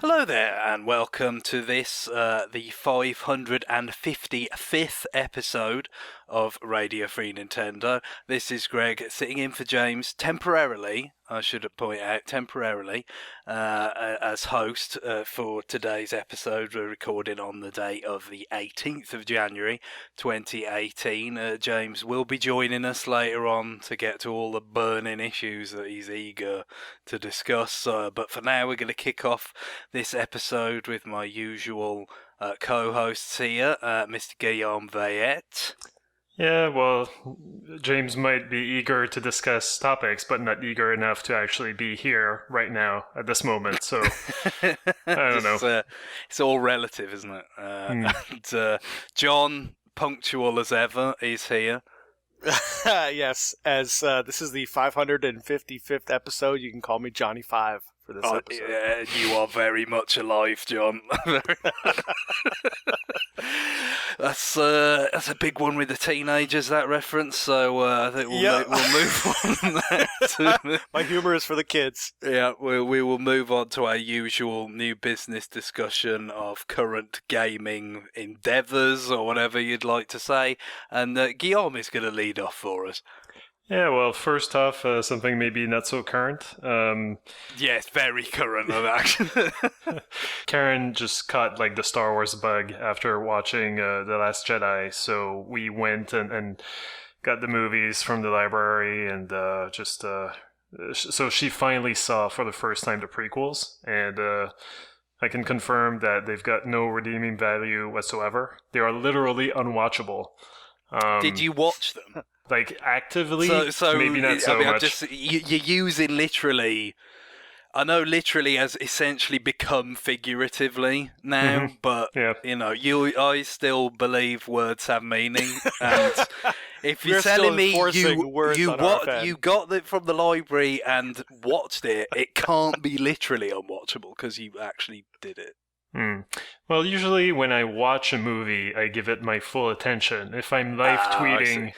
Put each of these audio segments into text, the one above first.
Hello there, and welcome to this, the 555th episode of Radio Free Nintendo. This is Greg sitting in for James temporarily, I should point out, as host for today's episode. We're recording on the date of the 18th of January 2018. James will be joining us later on to get to all the burning issues that he's eager to discuss. But for now, we're going to kick off this episode with my usual co-hosts here, Mr. Guillaume Veillette. Yeah, well, James might be eager to discuss topics, but not eager enough to actually be here right now at this moment, so I don't know. It's all relative, isn't it? And John, punctual as ever, is here. Yes, as this is the 555th episode, you can call me Johnny Five for this episode. Yeah, you are very much alive, John. That's a big one with the teenagers, that reference. So I think we'll move on there. My humor is for the kids. Yeah, we will move on to our usual new business discussion of current gaming endeavours, or whatever you'd like to say. And Guillaume is going to lead off for us. Yeah, well, first off, something maybe not so current. Yes, very current, actually. Karen just caught the Star Wars bug after watching The Last Jedi, so we went and got the movies from the library, and so she finally saw for the first time the prequels, and I can confirm that they've got no redeeming value whatsoever. They are literally unwatchable. Did you watch them? Actively? So maybe not so much. You're using literally... I know literally has essentially become figuratively now, but, yeah. I still believe words have meaning. And if you're We're telling me you got it from the library and watched it, it can't be literally unwatchable because you actually did it. Well, usually when I watch a movie, I give it my full attention. If I'm live tweeting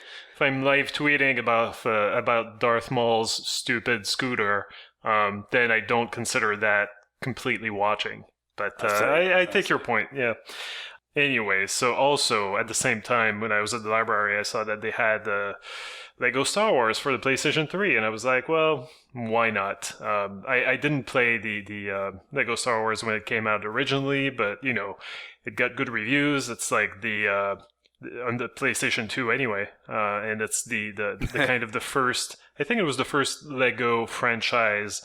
about Darth Maul's stupid scooter, then I don't consider that completely watching. But I take your point, yeah. Anyway, so also at the same time when I was at the library, I saw that they had Lego Star Wars for the PlayStation 3, and I was like, well, why not? I didn't play the Lego Star Wars when it came out originally, but it got good reviews. It's like on the PlayStation 2 anyway, and it's the kind of the first. I think it was the first Lego franchise,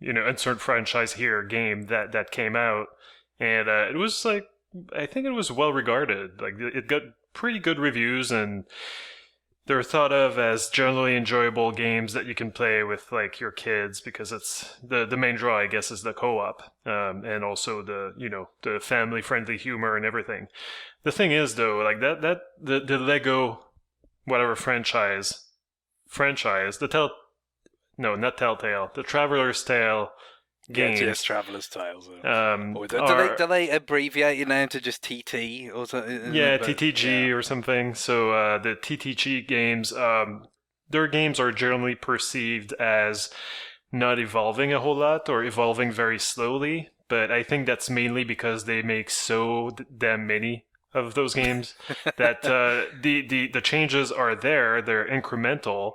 insert franchise here game that came out, and it was I think it was well regarded. It got pretty good reviews, and they're thought of as generally enjoyable games that you can play with your kids, because it's the main draw, I guess, is the co-op, and also the family friendly humor and everything. The thing is though, the Lego whatever franchise, not Telltale, the Traveler's Tale games. Yes, Traveler's Tales. Do they abbreviate it now to just TT or something? Yeah, TTG or something. So the TTG games, their games are generally perceived as not evolving a whole lot or evolving very slowly. But I think that's mainly because they make so damn many of those games that the changes are there. They're incremental.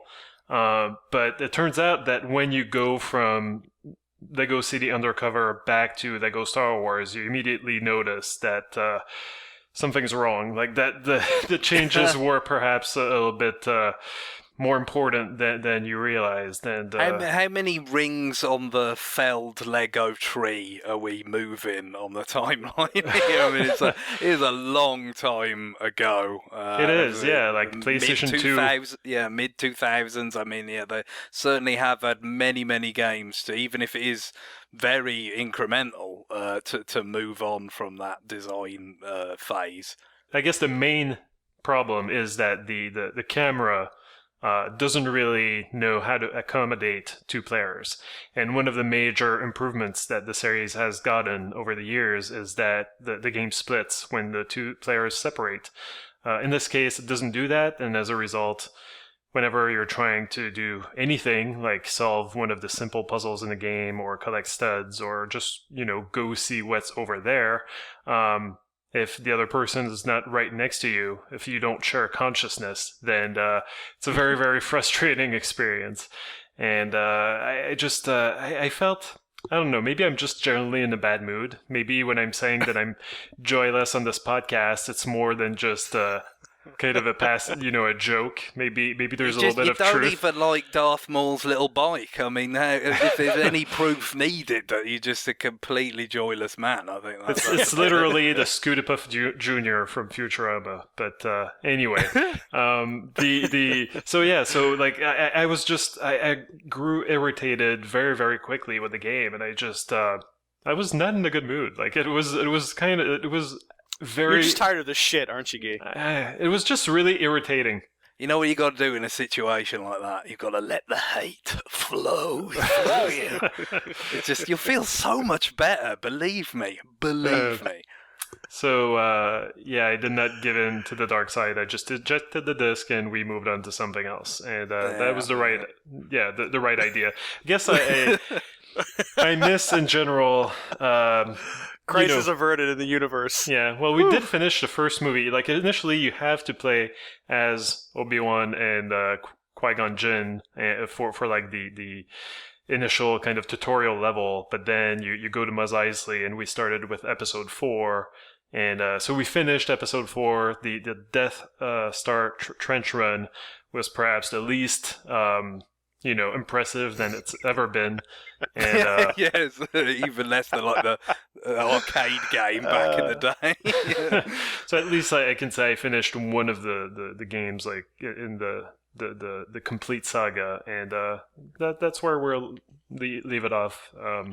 But it turns out that when you go from Lego City Undercover back to Lego Star Wars, you immediately notice that something's wrong. The changes were perhaps a little bit more important than you realized. And how many rings on the felled Lego tree are we moving on the timeline here? I mean, it is a long time ago. It is, yeah, PlayStation 2. Yeah, mid-2000s. I mean, yeah, they certainly have had many games to, even if it is very incremental, to move on from that design phase. I guess the main problem is that the camera doesn't really know how to accommodate two players. And one of the major improvements that the series has gotten over the years is that the game splits when the two players separate. In this case, it doesn't do that, and as a result, whenever you're trying to do anything, like solve one of the simple puzzles in the game or collect studs or just, go see what's over there, if the other person is not right next to you, if you don't share consciousness, then it's a very, very frustrating experience. And I felt, I don't know, maybe I'm just generally in a bad mood. Maybe when I'm saying that I'm joyless on this podcast, it's more than just kind of a joke. Maybe there's a little bit of truth. You don't even like Darth Maul's little bike. I mean, if there's any proof needed that you're just a completely joyless man, I think it's literally the Scootapuff Jr. from Futurama. But anyway, I was just I grew irritated very, very quickly with the game, and I was not in a good mood. Like it was very. You're just tired of this shit, aren't you, Guy? It was just really irritating. You know what you got to do in a situation like that? You've got to let the hate flow through you. It's just, you'll feel so much better. Believe me. So, I did not give in to the dark side. I just ejected the disc and we moved on to something else. And that was the right idea. I guess I miss in general. Crisis averted in the universe. Yeah, well, we did finish the first movie. Like, initially, you have to play as Obi-Wan and Qui-Gon Jinn for like the initial kind of tutorial level, but then you go to Mos Eisley, and we started with episode 4, and so we finished episode 4. The Death Star trench run was perhaps the least impressive than it's ever been. And yes, even less than like the arcade game back in the day. Yeah. So at least I can say I finished one of the games, like in the Complete Saga, and that's where we'll leave it off.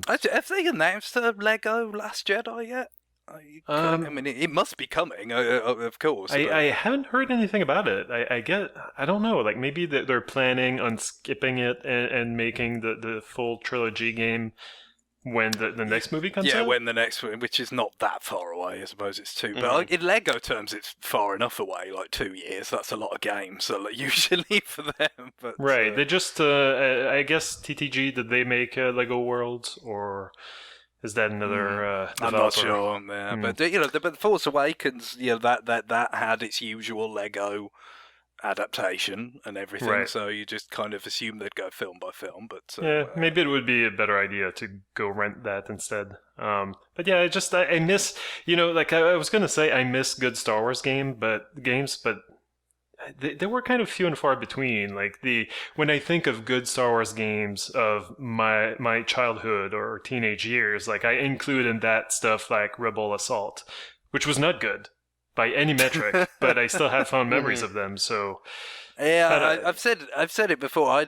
Have they announced Lego Last Jedi yet? I mean, it must be coming, of course. I haven't heard anything about it. I don't know. Like maybe they're planning on skipping it and making the full trilogy game when the next movie comes out. Yeah, when the next one, which is not that far away. I suppose it's 2. But in Lego terms, it's far enough away. Like 2 years. That's a lot of games. So usually for them. But right. They just I guess TTG, did they make Lego Worlds, or is that another developer? I'm not sure, yeah. But but Force Awakens, that had its usual Lego adaptation and everything, right. So you just kind of assume they'd go film by film. But maybe it would be a better idea to go rent that instead. But yeah, I miss, like I was gonna say, I miss good Star Wars games, but they were kind of few and far between. Like when I think of good Star Wars games of my childhood or teenage years, like I include in that stuff like Rebel Assault, which was not good by any metric, but I still have fond memories of them. So yeah, I've said it before. I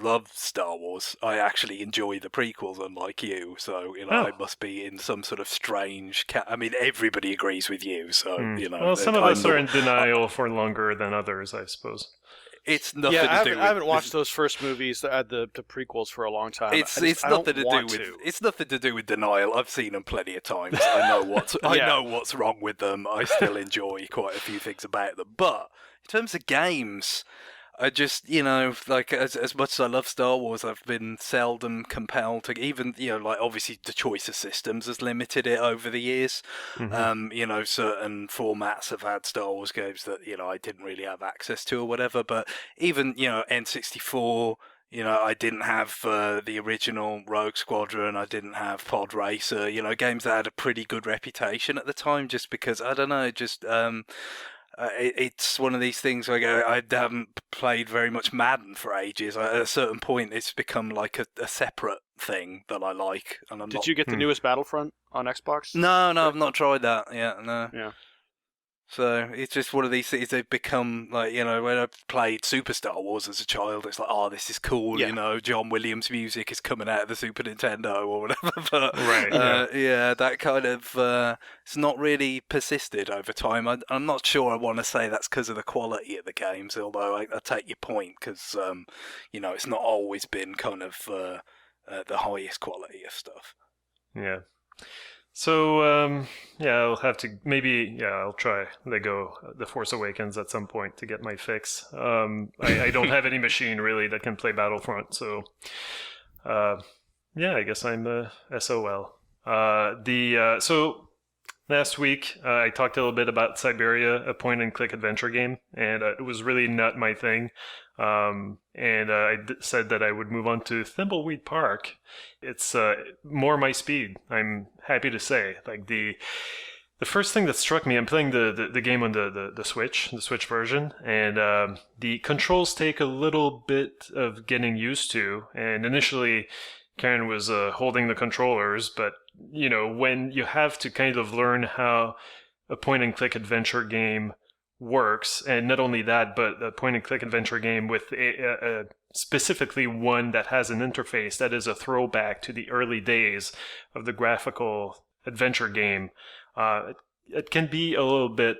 love Star Wars. I actually enjoy the prequels, unlike you. So I must be in some sort of strange. I mean, everybody agrees with you. So Well, some of us are in denial for longer than others, I suppose. It's nothing to do with... I haven't watched those first movies, the prequels, for a long time. It's nothing to do with... It's nothing to do with denial. I've seen them plenty of times. I know what's wrong with them. I still enjoy quite a few things about them. But in terms of games, I just, like as much as I love Star Wars, I've been seldom compelled to even, like obviously the choice of systems has limited it over the years. Mm-hmm. Certain formats have had Star Wars games that, I didn't really have access to or whatever. But even, N64, I didn't have the original Rogue Squadron. I didn't have Pod Racer, games that had a pretty good reputation at the time just because, I don't know, just... it's one of these things where I haven't played very much Madden for ages. At a certain point, it's become like a separate thing that I like. And Did you get the newest Battlefront on Xbox? No, I've not tried that yet. No. Yeah. So it's just one of these things. They've become like, when I played Super Star Wars as a child, it's like, oh, this is cool. Yeah. John Williams music is coming out of the Super Nintendo or whatever. But right. that kind of it's not really persisted over time. I'm not sure I want to say that's because of the quality of the games, although I take your point because it's not always been kind of the highest quality of stuff. Yeah. So, yeah, I'll have to I'll try Lego The Force Awakens at some point to get my fix. I don't have any machine really that can play Battlefront, so yeah, I guess I'm SOL. So last week I talked a little bit about Siberia, a point-and-click adventure game, and it was really not my thing. And I said that I would move on to Thimbleweed Park. It's more my speed, I'm happy to say. Like the first thing that struck me, I'm playing the game on the Switch version, and the controls take a little bit of getting used to. And initially, Karen was holding the controllers, but when you have to kind of learn how a point-and-click adventure game works, and not only that, but a point-and-click adventure game with specifically one that has an interface that is a throwback to the early days of the graphical adventure game, it can be a little bit.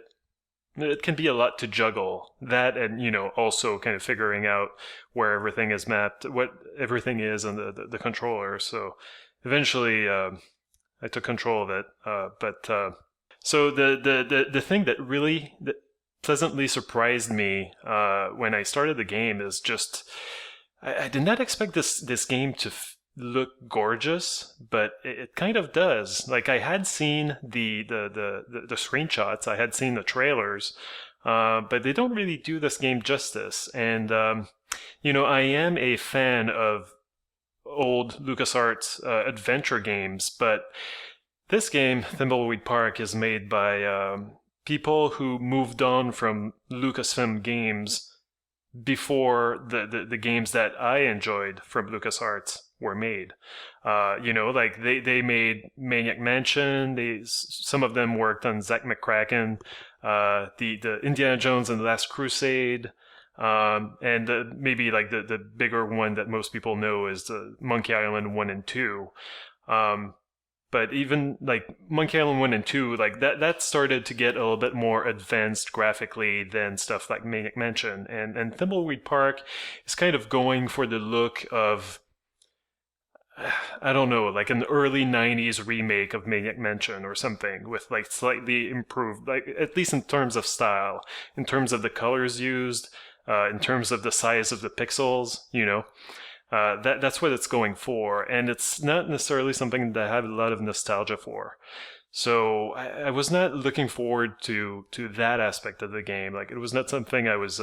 It can be a lot to juggle that, and also kind of figuring out where everything is mapped, what everything is on the controller. So eventually, I took control of it. So the thing that really pleasantly surprised me when I started the game is just I did not expect this game to look gorgeous, but it kind of does. Like, I had seen the screenshots, I had seen the trailers, but they don't really do this game justice. And I am a fan of old LucasArts adventure games, but this game, Thimbleweed Park, is made by people who moved on from Lucasfilm games before the games that I enjoyed from LucasArts were made. Like they made Maniac Mansion. Some of them worked on Zack McCracken, the Indiana Jones and the Last Crusade, and maybe like the bigger one that most people know is the Monkey Island 1 and 2. But even like Monkey Island 1 and 2, like that started to get a little bit more advanced graphically than stuff like Maniac Mansion. And Thimbleweed Park is kind of going for the look of, I don't know, like an early 90s remake of Maniac Mansion or something, with like slightly improved, like at least in terms of style, in terms of the colors used, in terms of the size of the pixels, that's what it's going for, and it's not necessarily something that I have a lot of nostalgia for. So I was not looking forward to that aspect of the game. Like, it was not something I was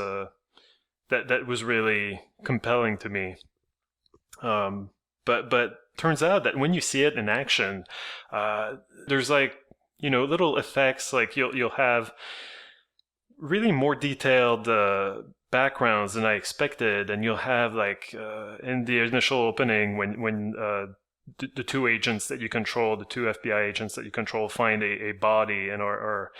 that was really compelling to me. But turns out that when you see it in action, there's like little effects. Like you'll have really more detailed backgrounds than I expected, and you'll have like in the initial opening when the two agents that you control, the two FBI agents that you control, find a body and are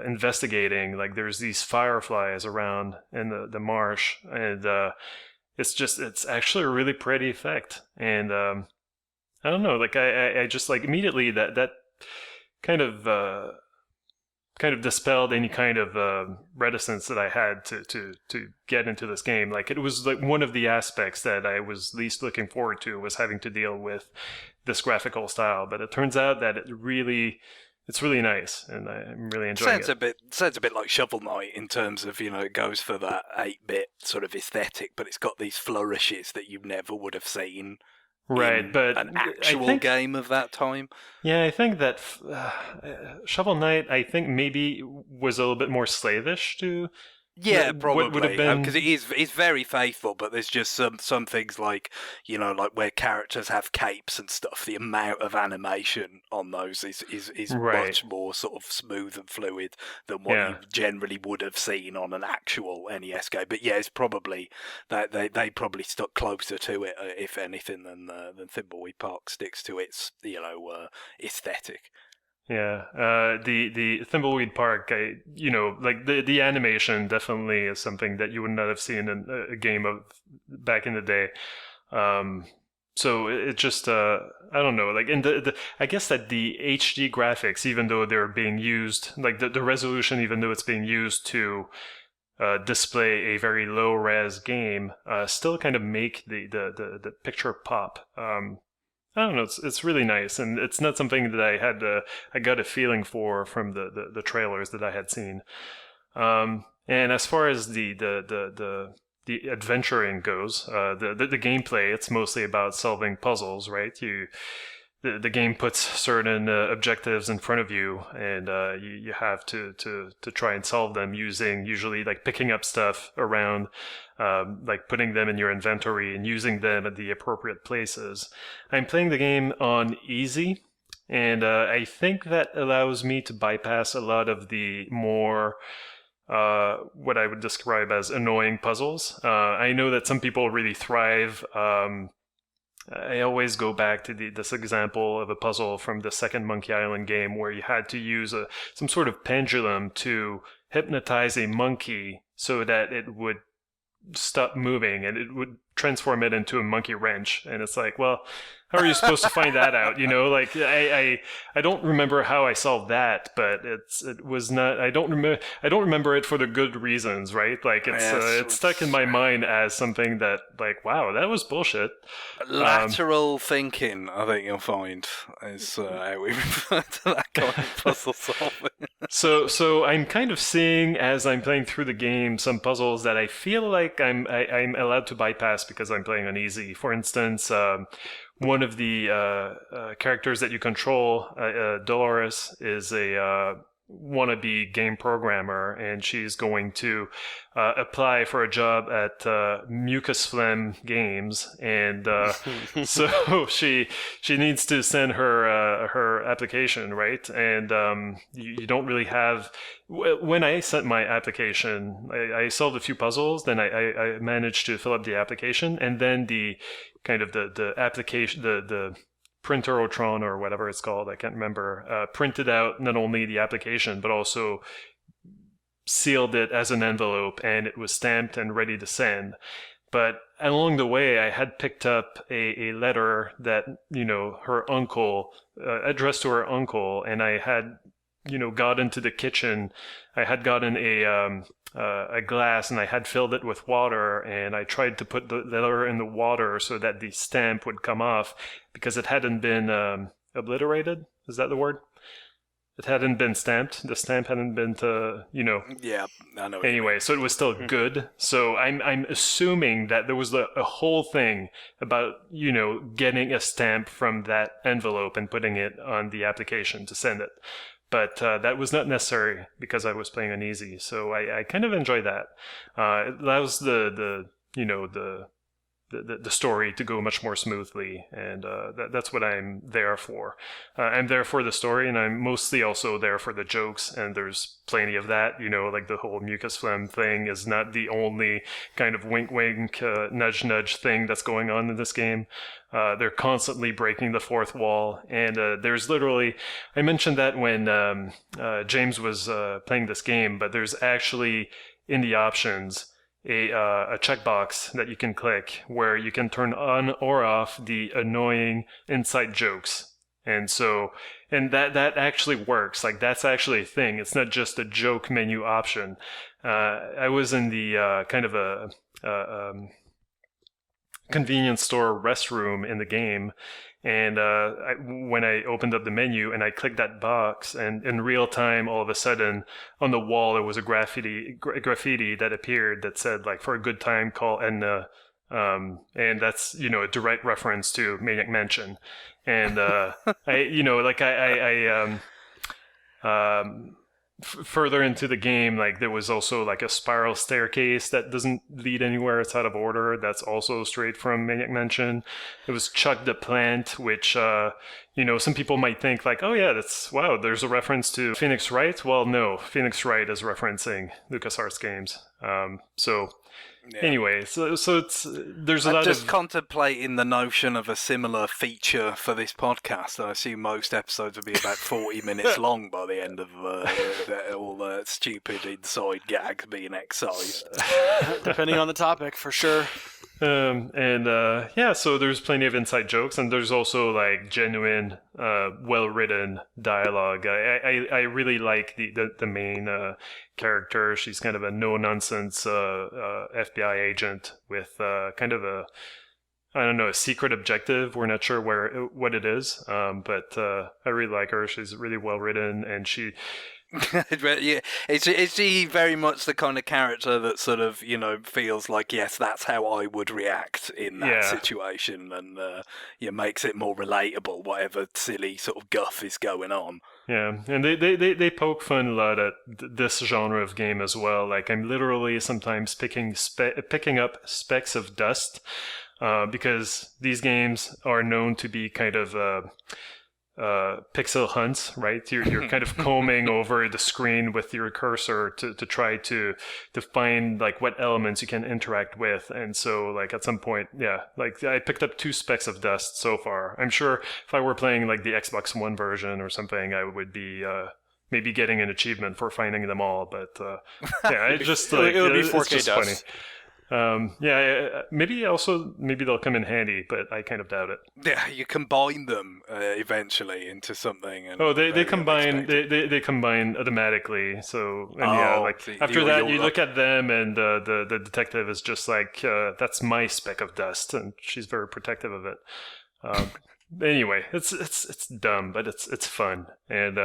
investigating. Like, there's these fireflies around in the marsh, and it's actually a really pretty effect. And I don't know, like I just like immediately that kind of dispelled any kind of reticence that I had to get into this game. Like, it was like one of the aspects that I was least looking forward to was having to deal with this graphical style. But it turns out that it's really nice, and I'm really enjoying it. Sounds a bit like Shovel Knight in terms of, it goes for that 8-bit sort of aesthetic, but it's got these flourishes that you never would have seen. Right, but an actual game of that time. Yeah, I think that Shovel Knight, I think maybe was a little bit more slavish to. Yeah, probably. Would have been, because it's very faithful, but there's just some things like like where characters have capes and stuff. The amount of animation on those is right. much more sort of smooth and fluid than what you generally would have seen on an actual NES game. But yeah, it's probably that they probably stuck closer to it, if anything, than Thimbleweed Park sticks to its aesthetic. Yeah, the Thimbleweed Park, like the animation definitely is something that you would not have seen in a game of back in the day. So it just I don't know, like in I guess that the HD graphics, even though they're being used, like the resolution, even though it's being used to display a very low res game, still kind of make the picture pop. I don't know. It's really nice, and it's not something that I got a feeling for from the trailers that I had seen. And as far as the adventuring goes, the gameplay, it's mostly about solving puzzles, right? The game puts certain objectives in front of you, and you have to try and solve them using usually like picking up stuff around, like putting them in your inventory and using them at the appropriate places. I'm playing the game on easy, and I think that allows me to bypass a lot of the more what I would describe as annoying puzzles. I know that some people really thrive. I always go back to this example of a puzzle from the second Monkey Island game where you had to use some sort of pendulum to hypnotize a monkey so that it would stop moving and it would transform it into a monkey wrench. And it's like, well, how are you supposed to find that out? You know, like I don't remember how I solved that, but it was not. I don't remember it for the good reasons, right? Like it's stuck in my mind as something that, like, wow, that was bullshit. Lateral thinking, I think you'll find, is how we refer to that kind of puzzle solving. So I'm kind of seeing as I'm playing through the game some puzzles that I feel like I'm allowed to bypass because I'm playing on easy. For instance, one of the characters that you control, Dolores, is a wannabe game programmer, and she's going to apply for a job at Mucus Phlegm Games, and so she needs to send her application, right? And you don't really have. When I sent my application, I solved a few puzzles, then I managed to fill up the application, and then the kind of the application, the Printerotron or whatever it's called, I can't remember, printed out not only the application, but also sealed it as an envelope, and it was stamped and ready to send. But along the way, I had picked up a letter that, you know, her uncle, addressed to her uncle, and I had, you know, got into the kitchen. I had gotten a glass and I had filled it with water, and I tried to put the letter in the water so that the stamp would come off because it hadn't been obliterated. Is that the word? It hadn't been stamped. The stamp hadn't been . Yeah, I know. Anyway, so it was still good. So I'm assuming that there was a whole thing about, you know, getting a stamp from that envelope and putting it on the application to send it. But that was not necessary because I was playing on easy, so I kind of enjoy that. It allows the story to go much more smoothly, and that's what I'm there for. I'm there for the story, and I'm mostly also there for the jokes, and there's plenty of that. You know, like the whole mucus phlegm thing is not the only kind of wink-wink, nudge-nudge thing that's going on in this game. They're constantly breaking the fourth wall, and there's literally, I mentioned that when James was playing this game, but there's actually in the options a checkbox that you can click where you can turn on or off the annoying inside jokes. And that actually works. Like, that's actually a thing. It's not just a joke menu option. I was in the kind of a convenience store restroom in the game, and when I opened up the menu and I clicked that box, and in real time, all of a sudden, on the wall there was a graffiti that appeared that said, like, for a good time, call Edna, and that's, you know, a direct reference to Maniac Mansion, and further into the game, like, there was also like a spiral staircase that doesn't lead anywhere. It's out of order. That's also straight from Maniac Mansion. It was Chuck the Plant, which some people might think like, oh yeah, wow, there's a reference to Phoenix Wright. Well, no, Phoenix Wright is referencing LucasArts games. Anyway, so it's there's a lot of... I'm just contemplating the notion of a similar feature for this podcast. I assume most episodes will be about 40 minutes long by the end of all the stupid inside gags being excised. Depending on the topic, for sure. So there's plenty of inside jokes, and there's also like genuine, well-written dialogue. I really like the main character. She's kind of a no-nonsense FBI agent with kind of I don't know, a secret objective. We're not sure what it is, but I really like her. She's really well written, and she. Yeah, is she very much the kind of character that sort of feels like, yes, that's how I would react in that situation, and makes it more relatable, whatever silly sort of guff is going on. Yeah, and they poke fun a lot at this genre of game as well. Like, I'm literally sometimes picking up specks of dust, because these games are known to be kind of pixel hunts, right? You're kind of combing over the screen with your cursor to try to find like what elements you can interact with. And so like at some point, like I picked up 2 specks of dust so far. I'm sure if I were playing like the Xbox One version or something, I would be maybe getting an achievement for finding them all. But it just like it would be 4K it's just dust. funny. Maybe they'll come in handy, but I kind of doubt it. Yeah, you combine them eventually into something. And they combine they combine automatically. So after that, you look at them, and the detective is just like, that's my speck of dust, and she's very protective of it. Anyway, it's dumb, but it's fun, and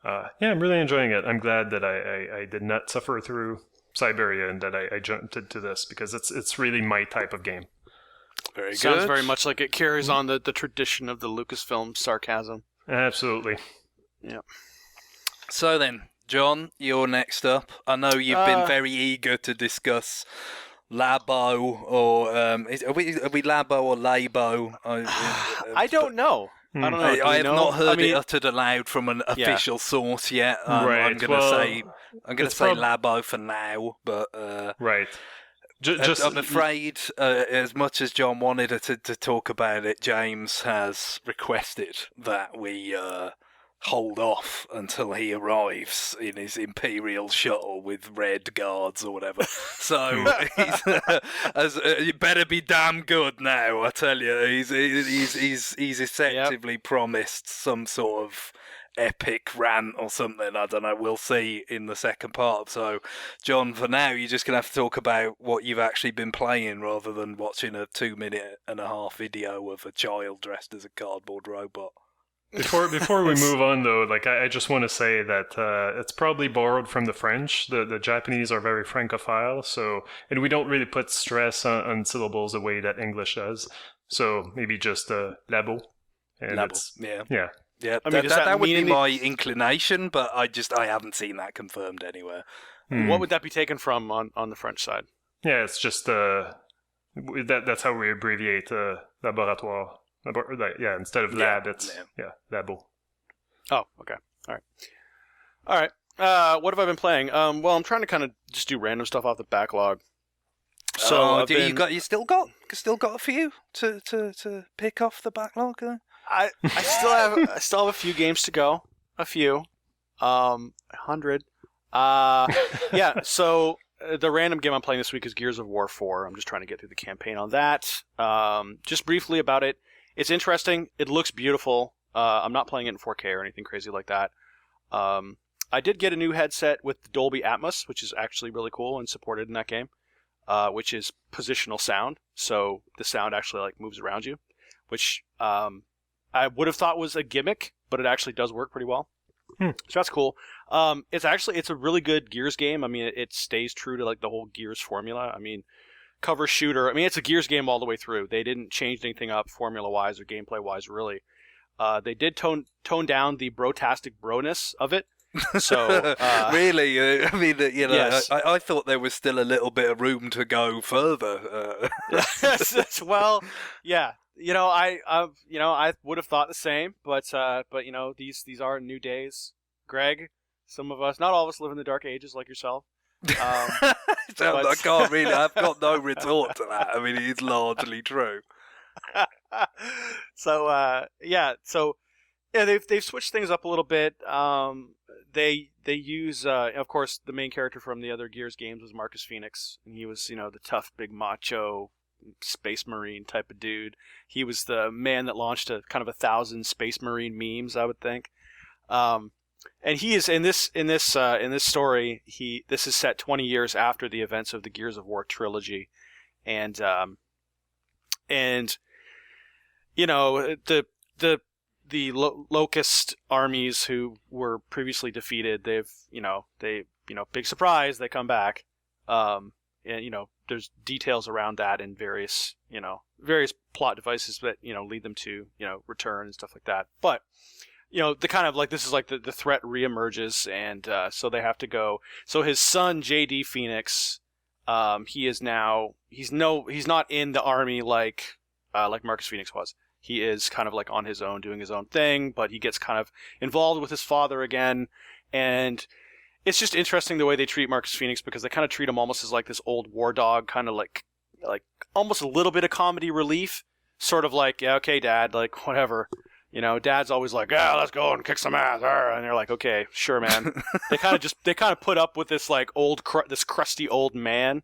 I'm really enjoying it. I'm glad that I did not suffer through Siberia and that I jumped into this, because it's really my type of game. Very good. Sounds very much like it carries on the tradition of the Lucasfilm sarcasm. Absolutely. Yeah. So then, John, you're next up. I know you've been very eager to discuss Labo, or are we Labo or Labo? I don't know. I don't know. I have not heard it uttered aloud from an official source yet. Right. I'm going to say Labo for now, but right. I'm afraid, as much as John wanted to talk about it, James has requested that we hold off until he arrives in his Imperial shuttle with red guards or whatever. So you better be damn good now, I tell you. He's effectively promised some sort of epic rant or something. I don't know. We'll see in the second part. So, John, for now, you're just going to have to talk about what you've actually been playing rather than watching a 2.5-minute video of a child dressed as a cardboard robot. Before we move on, though, like I just want to say that it's probably borrowed from the French. The Japanese are very francophile, and we don't really put stress on syllables the way that English does. So maybe just Labo. And Labo, yeah. Yeah, I mean, that would be my inclination, but I haven't seen that confirmed anywhere. What would that be taken from on the French side? Yeah, it's just that's how we abbreviate laboratoire. Instead of lab, it's Labo. Oh, okay. All right. What have I been playing? Well, I'm trying to kind of just do random stuff off the backlog. So you still got a few to pick off the backlog? I still have a few games to go. A few, 100. So the random game I'm playing this week is Gears of War 4. I'm just trying to get through the campaign on that. Just briefly about it. It's interesting. It looks beautiful. I'm not playing it in 4K or anything crazy like that. I did get a new headset with Dolby Atmos, which is actually really cool and supported in that game, which is positional sound. So the sound actually like moves around you, which I would have thought was a gimmick, but it actually does work pretty well. So that's cool. It's a really good Gears game. I mean, it stays true to like the whole Gears formula. I mean, cover shooter. I mean, it's a Gears game all the way through. They didn't change anything up formula-wise or gameplay-wise, really. They did tone down the brotastic broness of it. So really, I mean, yes. I thought there was still a little bit of room to go further. Well, yeah. I would have thought the same, but these are new days. Greg, some of us, not all of us, live in the dark ages like yourself. I can't really. I've got no retort to that. I mean, it's largely true. They've switched things up a little bit. They use, of course, the main character from the other Gears games was Marcus Phoenix, and he was, the tough, big, macho space marine type of dude. He was the man that launched a kind of 1,000 space marine memes, I would think. And he is in this story. This is set 20 years after the events of the Gears of War trilogy, and and the locust armies who were previously defeated, big surprise, they come back. And there's details around that and various plot devices that lead them to return and stuff like that. But the kind of this is the threat reemerges, and so they have to go. So his son JD Phoenix, he's not in the army like Marcus Phoenix was. He is kind of on his own, doing his own thing, but he gets kind of involved with his father again, and it's just interesting the way they treat Marcus Phoenix, because they kind of treat him almost as this old war dog, kind of like almost a little bit of comedy relief, sort of yeah, okay, Dad, whatever. Dad's always let's go and kick some ass, and they're okay, sure, man. they kind of put up with this this crusty old man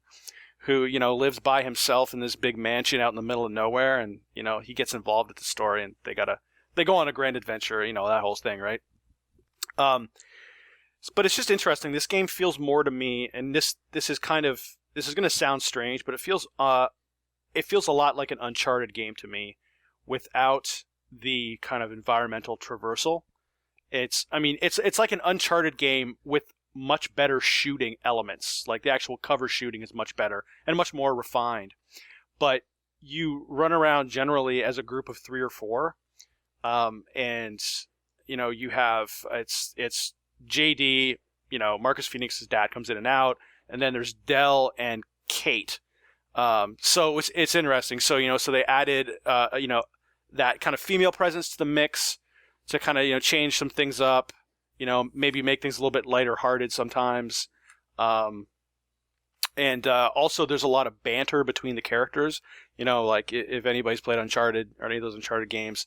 who lives by himself in this big mansion out in the middle of nowhere, and he gets involved with the story, and they go on a grand adventure, that whole thing, right? But it's just interesting. This game feels more to me, and this is going to sound strange, but it feels a lot like an Uncharted game to me, without the kind of environmental traversal. It's like an Uncharted game with much better shooting elements. Like the actual cover shooting is much better and much more refined. But you run around generally as a group of 3 or 4, and you have it's JD, Marcus Phoenix's dad comes in and out, and then there's Dell and Kate. So it's interesting. So so they added that kind of female presence to the mix to kind of change some things up. Maybe make things a little bit lighter hearted sometimes. And also there's a lot of banter between the characters. If anybody's played Uncharted or any of those Uncharted games,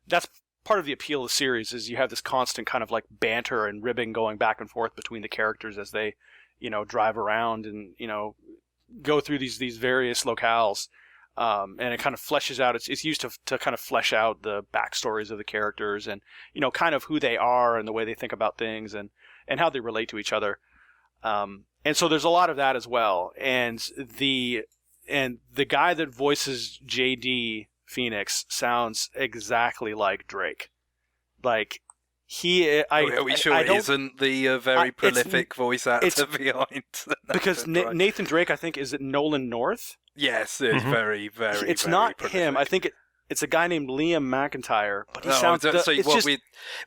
that's part of the appeal of the series, is you have this constant kind of banter and ribbing going back and forth between the characters as they, drive around and, go through these various locales. And it kind of fleshes out. It's used to kind of flesh out the backstories of the characters and kind of who they are and the way they think about things and how they relate to each other. And so there's a lot of that as well. And the guy that voices JD Phoenix sounds exactly like Drake. Are we sure it isn't the very prolific voice actor behind? Because Nathan Drake, I think, is it Nolan North? Yes, it's very, very. It's very not prolific. him. I think it's a guy named Liam McIntyre, but he sounds. So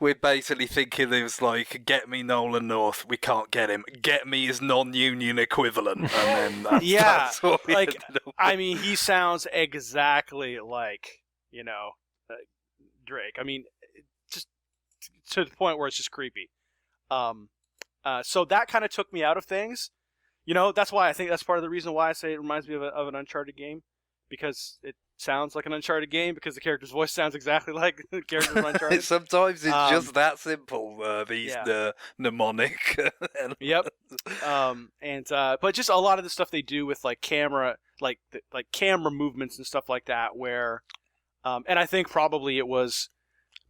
we're basically thinking it was get me Nolan North. We can't get him. Get me his non-union equivalent, and then that's what we ended up with. He sounds exactly like Drake. Just to the point where it's just creepy. So that kind of took me out of things. That's why I think that's part of the reason why I say it reminds me of an Uncharted game, because it sounds like an Uncharted game, because the character's voice sounds exactly like the character's Uncharted. Sometimes it's just that simple. The mnemonic. Yep. But just a lot of the stuff they do with camera, camera movements and stuff like that, where, and I think probably it was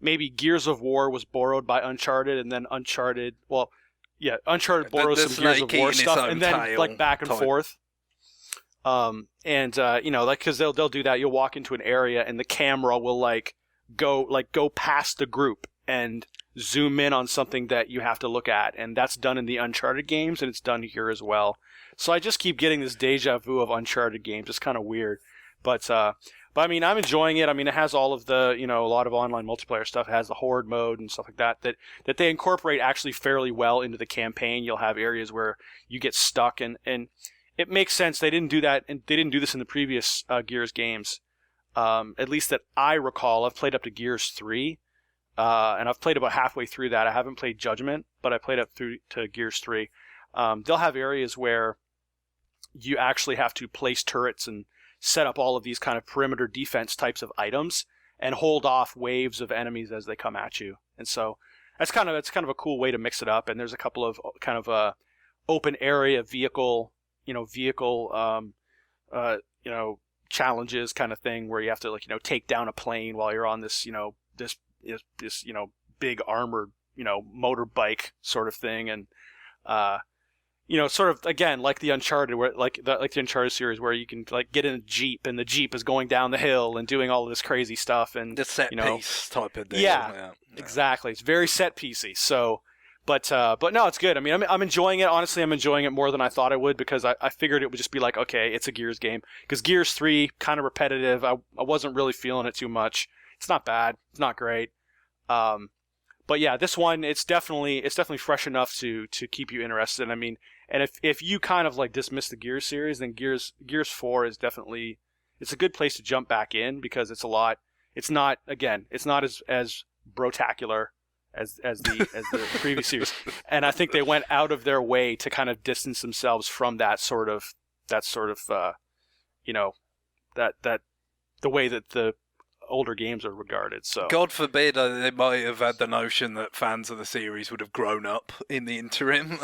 maybe Gears of War was borrowed by Uncharted, and then Uncharted borrows some Gears of War stuff, and then back and forth. Because they'll do that. You'll walk into an area, and the camera will go past the group and zoom in on something that you have to look at, and that's done in the Uncharted games, and it's done here as well. So I just keep getting this deja vu of Uncharted games. It's kind of weird, but I'm enjoying it. It has all of the, a lot of online multiplayer stuff. It has the horde mode and stuff like that they incorporate actually fairly well into the campaign. You'll have areas where you get stuck, and it makes sense. They didn't do that, and they didn't do this in the previous Gears games, at least that I recall. I've played up to Gears 3, and I've played about halfway through that. I haven't played Judgment, but I played up through to Gears 3. They'll have areas where you actually have to place turrets and set up all of these kind of perimeter defense types of items and hold off waves of enemies as they come at you. And so that's kind of a cool way to mix it up. And there's a couple of kind of open area vehicle challenges kind of thing where you have to take down a plane while you're on this big armored motorbike sort of thing. And sort of again like the Uncharted, where like the Uncharted series, where you can like get in a Jeep and the Jeep is going down the hill and doing all this crazy stuff, and the set piece type of deal. Yeah, exactly. It's very set piecey. So, but no, it's good. I mean, I'm enjoying it. Honestly, I'm enjoying it more than I thought I would, because I figured it would just be like, okay, it's a Gears game. Because Gears 3 kind of repetitive. I wasn't really feeling it too much. It's not bad. It's not great. But yeah, this one, it's definitely fresh enough to keep you interested. I mean, and if you kind of like dismiss the Gears series, then Gears 4 is definitely, it's a good place to jump back in, because it's not as brotacular as the previous series, and I think they went out of their way to kind of distance themselves from that sort of that the way that the older games are regarded. So God forbid they might have had the notion that fans of the series would have grown up in the interim.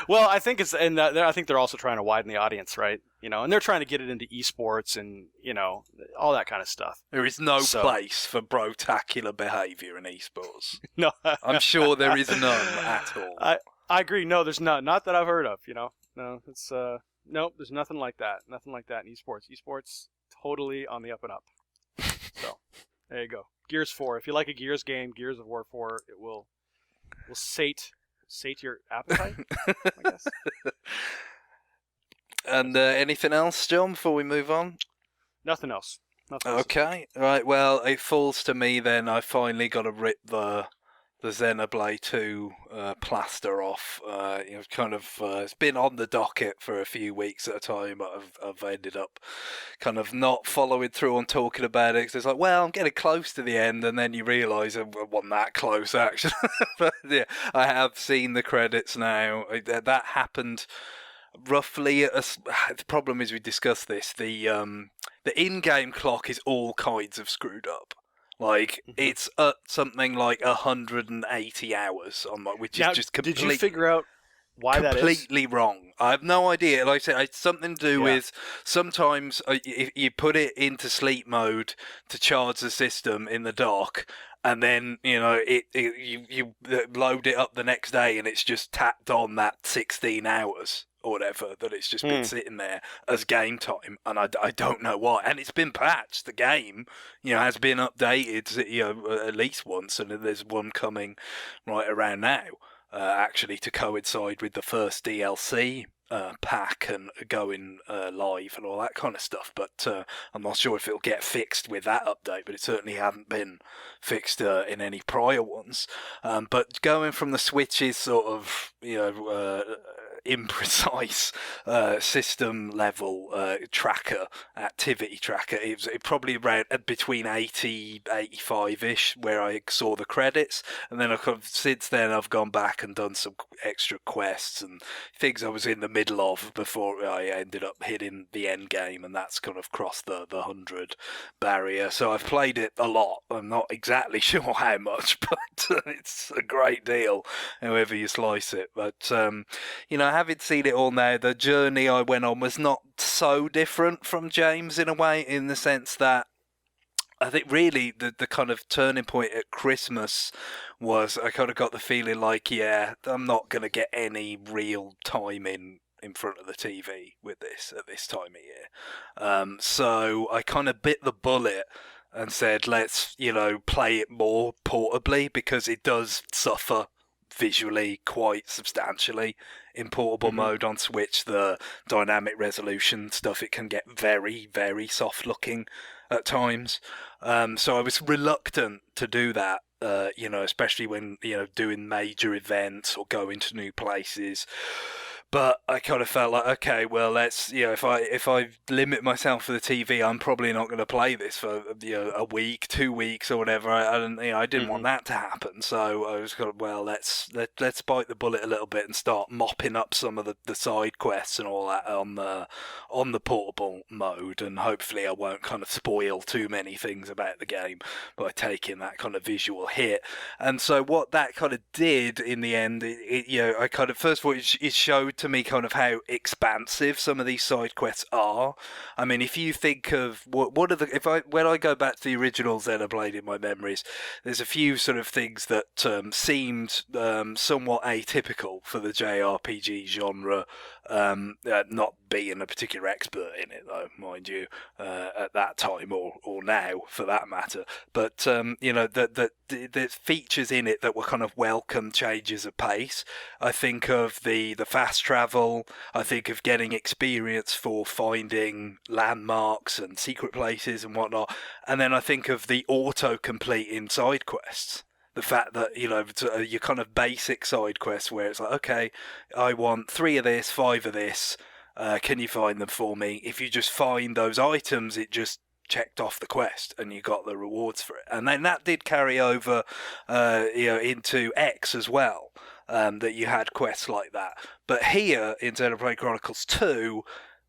Well, I think I think they're also trying to widen the audience, right? And they're trying to get it into esports and all that kind of stuff. There is no place for brotacular behaviour in esports. No, I'm sure there is none at all. I agree. No, there's none. Not that I've heard of. No, it's nope. There's nothing like that. Nothing like that in esports. Esports totally on the up and up. So there you go. Gears 4. If you like a Gears game, Gears of War 4, it will sate your appetite, I guess. And anything else, John, before we move on? Nothing else. Okay, right. Well, it falls to me then. I finally got to rip the Xenoblade 2 plaster off. It's been on the docket for a few weeks at a time, but I've ended up kind of not following through on talking about it. 'Cause it's like, well, I'm getting close to the end, and then you realise I wasn't that close, actually. But yeah, I have seen the credits now. That happened roughly the problem is, we discussed this, the in-game clock is all kinds of screwed up. Like, it's at something like 180 hours on which is just completely... Did you figure out why that is? Completely wrong. I have no idea. Like I said, it's something to do with sometimes if you put it into sleep mode to charge the system in the dock, and then you load it up the next day, and it's just tacked on that 16 hours. Or whatever, that it's just been sitting there as game time, and I don't know why. And it's been patched. The game, has been updated, at least once, and there's one coming right around now, actually to coincide with the first DLC pack and going live and all that kind of stuff. But I'm not sure if it'll get fixed with that update, but it certainly hasn't been fixed in any prior ones. But going from the Switch's sort of, imprecise system level activity tracker, it probably around between 85-ish where I saw the credits, and then since then I've gone back and done some extra quests and things I was in the middle of before I ended up hitting the end game, and that's kind of crossed the 100 barrier. So I've played it a lot. I'm not exactly sure how much, but it's a great deal however you slice it. But having seen it all now, the journey I went on was not so different from James in a way, in the sense that I think really the kind of turning point at Christmas was I kind of got the feeling like, I'm not going to get any real time in front of the TV with this at this time of year. So I kind of bit the bullet and said, let's, play it more portably, because it does suffer visually quite substantially in portable mode on Switch. The dynamic resolution stuff, it can get very, very soft looking at times. So I was reluctant to do that, especially when, doing major events or going to new places. But I kind of felt like, okay, well, let's, if I limit myself for the TV, I'm probably not going to play this for, a week, 2 weeks or whatever. I didn't want that to happen. So I was kind of, well, let's bite the bullet a little bit and start mopping up some of the side quests and all that on the portable mode. And hopefully I won't kind of spoil too many things about the game by taking that kind of visual hit. And so what that kind of did in the end, I kind of, first of all, it showed to me kind of how expansive some of these side quests are. I mean, if you think of what are the when I go back to the original Xenoblade in my memories, there's a few sort of things that seemed somewhat atypical for the JRPG genre. Not being a particular expert in it, though, mind you, at that time or now for that matter. But the features in it that were kind of welcome changes of pace. I think of the fast travel. I think of getting experience for finding landmarks and secret places and whatnot. And then I think of the auto-complete in side quests. The fact that, your kind of basic side quests where it's like, okay, I want 3 of this, 5 of this. Can you find them for me? If you just find those items, it just checked off the quest and you got the rewards for it. And then that did carry over, into X as well, that you had quests like that. But here in Xenoblade Chronicles 2,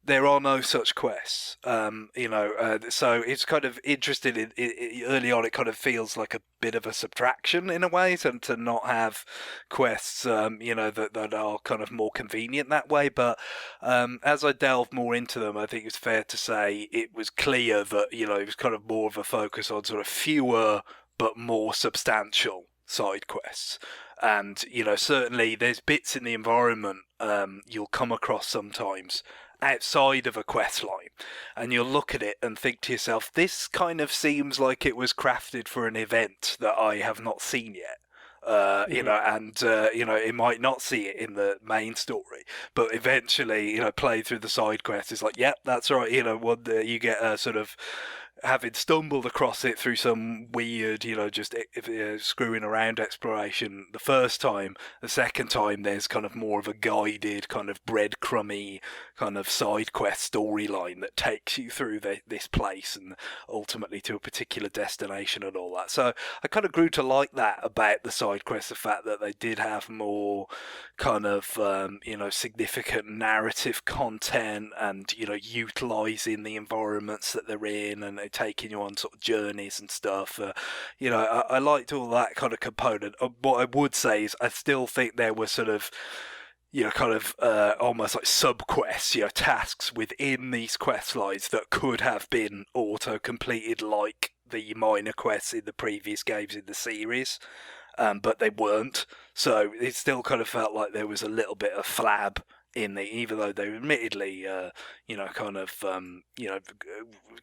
there are no such quests, so it's kind of interesting. Early on, it kind of feels like a bit of a subtraction in a way, to not have quests, that are kind of more convenient that way. But as I delved more into them, I think it's fair to say it was clear that it was kind of more of a focus on sort of fewer but more substantial side quests. And certainly there's bits in the environment you'll come across sometimes outside of a quest line, and you'll look at it and think to yourself, this kind of seems like it was crafted for an event that I have not seen yet. It might not see it in the main story, but eventually, play through the side quest is like, yep, that's right. You get a sort of having stumbled across it through some weird, just screwing around exploration the first time. The second time, there's kind of more of a guided, kind of breadcrumby, kind of side quest storyline that takes you through this place and ultimately to a particular destination and all that. So I kind of grew to like that about the side quests, the fact that they did have more kind of, significant narrative content and, utilising the environments that they're in and taking you on sort of journeys and stuff. I liked all that kind of component. What I would say is I still think there were sort of almost like sub-quests, tasks within these quest lines that could have been auto-completed like the minor quests in the previous games in the series, but they weren't. So it still kind of felt like there was a little bit of flab in the, even though they were admittedly,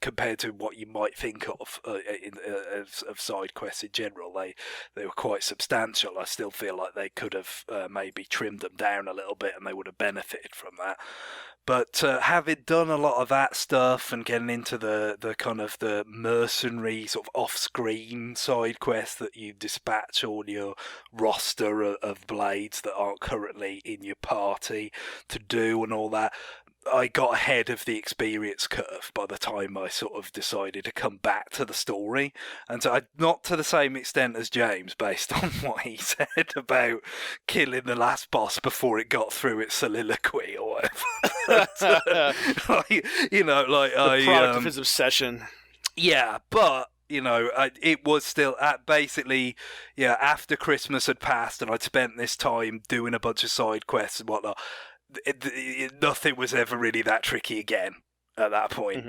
compared to what you might think of of side quests in general, they were quite substantial. I still feel like they could have maybe trimmed them down a little bit, and they would have benefited from that. But having done a lot of that stuff and getting into the kind of the mercenary sort of off-screen side quests that you dispatch all your roster of blades that aren't currently in your party to do and all that, I got ahead of the experience curve by the time I sort of decided to come back to the story. And so not to the same extent as James, based on what he said about killing the last boss before it got through its soliloquy or whatever. The product of his obsession. Yeah, but it was still basically, after Christmas had passed and I'd spent this time doing a bunch of side quests and whatnot, nothing was ever really that tricky again at that point,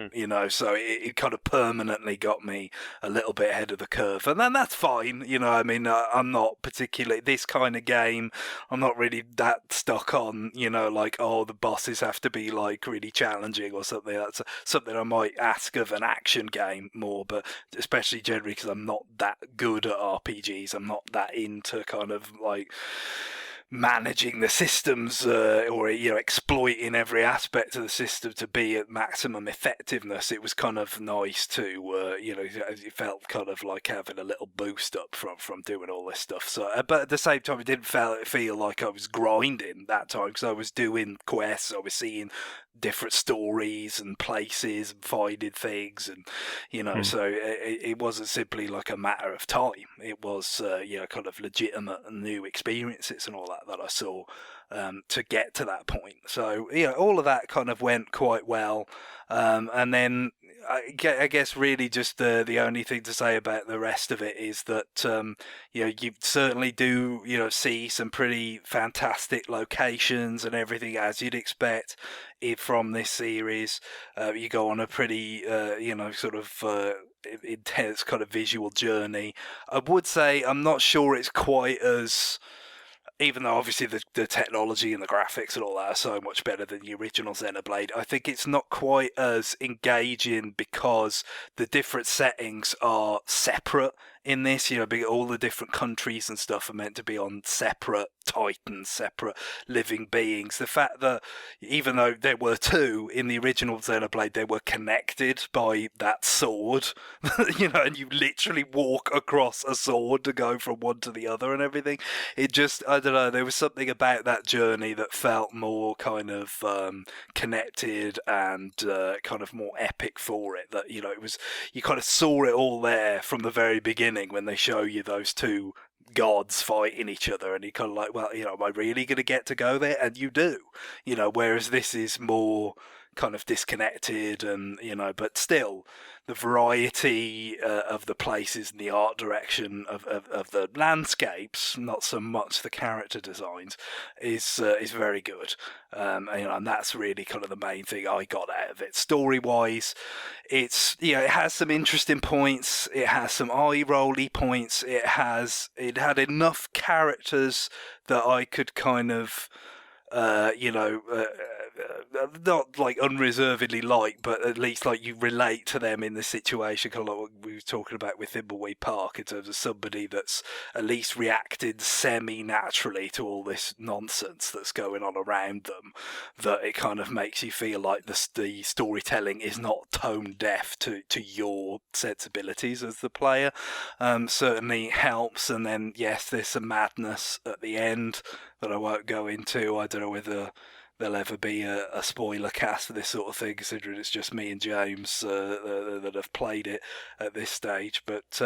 so it kind of permanently got me a little bit ahead of the curve, and then that's fine. I'm not particularly this kind of game. I'm not really that stuck on, the bosses have to be like really challenging or something. That's something I might ask of an action game more, but especially generally because I'm not that good at RPGs. I'm not that into kind of like managing the systems or exploiting every aspect of the system to be at maximum effectiveness. It was kind of nice to it felt kind of like having a little boost up from doing all this stuff. So but at the same time, it didn't feel like I was grinding that time, because I was doing quests, I was seeing different stories and places and finding things, and so it wasn't simply like a matter of time. It was kind of legitimate and new experiences and all that I saw to get to that point. So all of that kind of went quite well, and then I guess really just the only thing to say about the rest of it is that you certainly do see some pretty fantastic locations and everything as you'd expect from this series. You go on a pretty sort of intense kind of visual journey. I would say I'm not sure it's quite as, even though obviously the technology and the graphics and all that are so much better than the original Xenoblade, I think it's not quite as engaging because the different settings are separate in this. All the different countries and stuff are meant to be on separate titans, separate living beings. The fact that even though there were two in the original Xenoblade, they were connected by that sword, and you literally walk across a sword to go from one to the other and everything. It just, I don't know, there was something about that journey that felt more kind of connected and kind of more epic for it. That, it was, you kind of saw it all there from the very beginning when they show you those two gods fighting each other, and you kind of like, well, am I really going to get to go there? And you do, whereas this is more kind of disconnected, and but still the variety of the places and the art direction of the landscapes, not so much the character designs, is very good. And that's really kind of the main thing I got out of it. Story wise, it's it has some interesting points, it has some eye rolly points, it had enough characters that I could kind of not like unreservedly but at least like you relate to them in the situation, kind of like what we were talking about with Thimbleweed Park, in terms of somebody that's at least reacted semi-naturally to all this nonsense that's going on around them, that it kind of makes you feel like the storytelling is not tone deaf to your sensibilities as the player. Certainly helps. And then yes, there's some madness at the end that I won't go into. I don't know whether there'll ever be a spoiler cast for this sort of thing, considering it's just me and James that have played it at this stage. But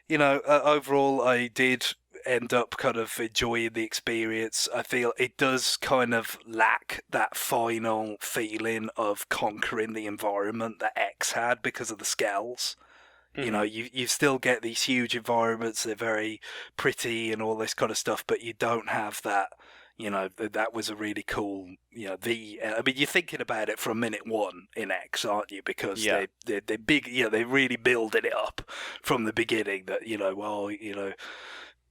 overall, I did end up kind of enjoying the experience. I feel it does kind of lack that final feeling of conquering the environment that X had because of the scales. You still get these huge environments, they're very pretty and all this kind of stuff, but you don't have that. That was a really cool, I mean, you're thinking about it from minute one in X, aren't you? Because they're big, they're really building it up from the beginning that,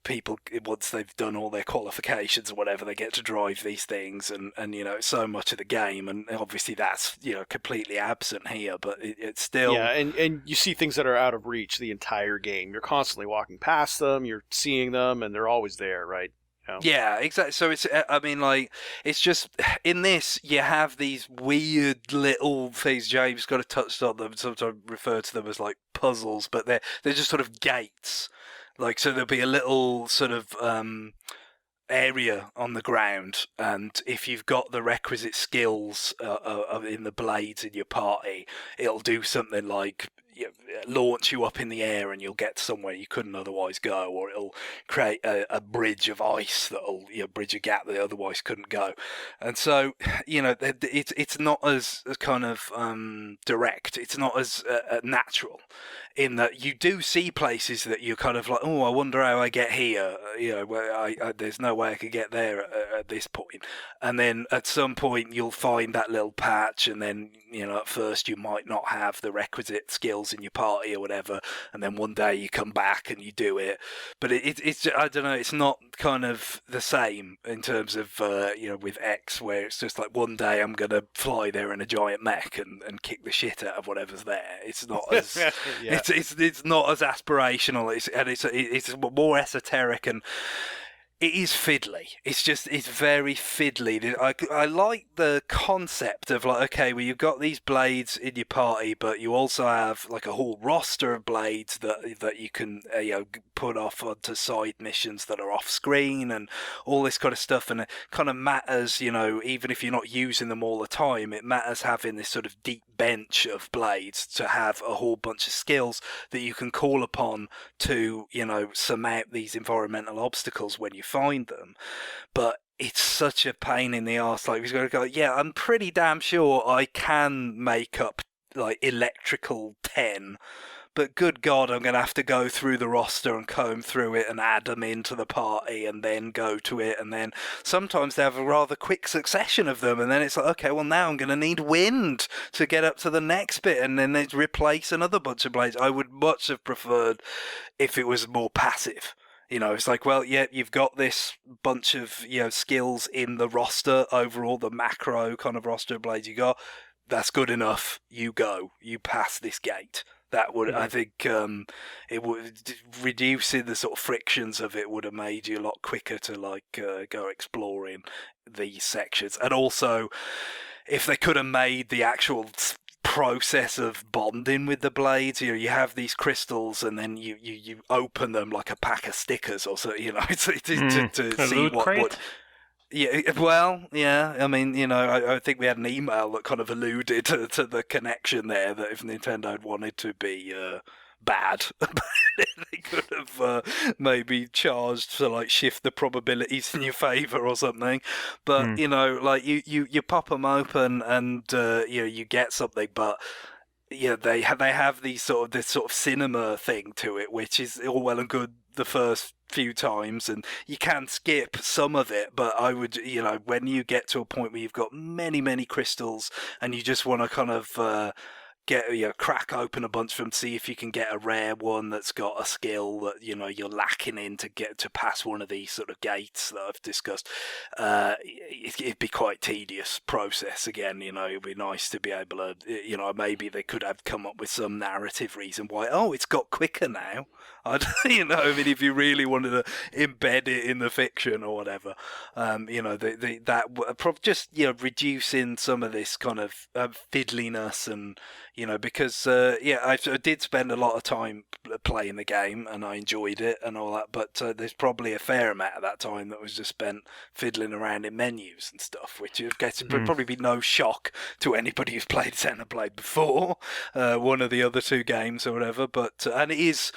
people, once they've done all their qualifications or whatever, they get to drive these things, and so much of the game, and obviously that's completely absent here, but it's still and you see things that are out of reach the entire game. You're constantly walking past them, you're seeing them, and they're always there, right? Yeah, exactly. So it's, I mean, like, it's just, in this, you have these weird little things. James kind of touched on them, sometimes refer to them as like puzzles, but they're just sort of gates. Like, so there'll be a little sort of area on the ground, and if you've got the requisite skills in the blades in your party, it'll do something like launch you up in the air and you'll get somewhere you couldn't otherwise go, or it'll create a bridge of ice that'll bridge a gap that otherwise couldn't go. And so it's not as kind of direct, it's not as natural, in that you do see places that you're kind of like, oh, I wonder how I get here, where there's no way I could get there at this point. And then at some point you'll find that little patch, and then at first you might not have the requisite skills in your party or whatever, and then one day you come back and you do it. But it's I don't know, it's not kind of the same in terms of with X, where it's just like one day I'm gonna fly there in a giant mech and kick the shit out of whatever's there. It's not as it's not as aspirational. It's more esoteric, and it is fiddly. It's very fiddly. I like the concept of like, okay, well, you've got these blades in your party, but you also have like a whole roster of blades that you can put off onto side missions that are off screen and all this kind of stuff. And it kind of matters, even if you're not using them all the time, it matters having this sort of deep bench of blades to have a whole bunch of skills that you can call upon to surmount these environmental obstacles when you find them. But it's such a pain in the arse. Like, he's going to go, yeah, I'm pretty damn sure I can make up like electrical 10. But good God, I'm going to have to go through the roster and comb through it and add them into the party and then go to it. And then sometimes they have a rather quick succession of them. And then it's like, okay, well, now I'm going to need wind to get up to the next bit. And then they replace another bunch of blades. I would much have preferred if it was more passive. You know, it's like, well, yeah, you've got this bunch of, skills in the roster overall, the macro kind of roster of blades you got. That's good enough. You go. You pass this gate. That would, I think, it would reducing the sort of frictions of it would have made you a lot quicker to go exploring these sections. And also, if they could have made the actual process of bonding with the blades, you have these crystals and then you open them like a pack of stickers or so, to see what. Yeah, well, yeah. I mean, I think we had an email that kind of alluded to the connection there, that if Nintendo had wanted to be bad, they could have maybe charged to shift the probabilities in your favour or something. But you pop them open and you get something, but. Yeah, they have this sort of cinema thing to it, which is all well and good the first few times, and you can skip some of it. But I would, when you get to a point where you've got many crystals and you just want to kind of crack open a bunch of them, see if you can get a rare one that's got a skill that you're lacking in to get to pass one of these sort of gates that I've discussed. It'd be quite tedious process again. It'd be nice to be able to, maybe they could have come up with some narrative reason why. Oh, it's got quicker now. If you really wanted to embed it in the fiction or whatever, just reducing some of this kind of fiddliness and. Because I did spend a lot of time playing the game and I enjoyed it and all that, but there's probably a fair amount of that time that was just spent fiddling around in menus and stuff, which I guess would probably be no shock to anybody who's played Xenoblade before, one of the other two games or whatever. But and it's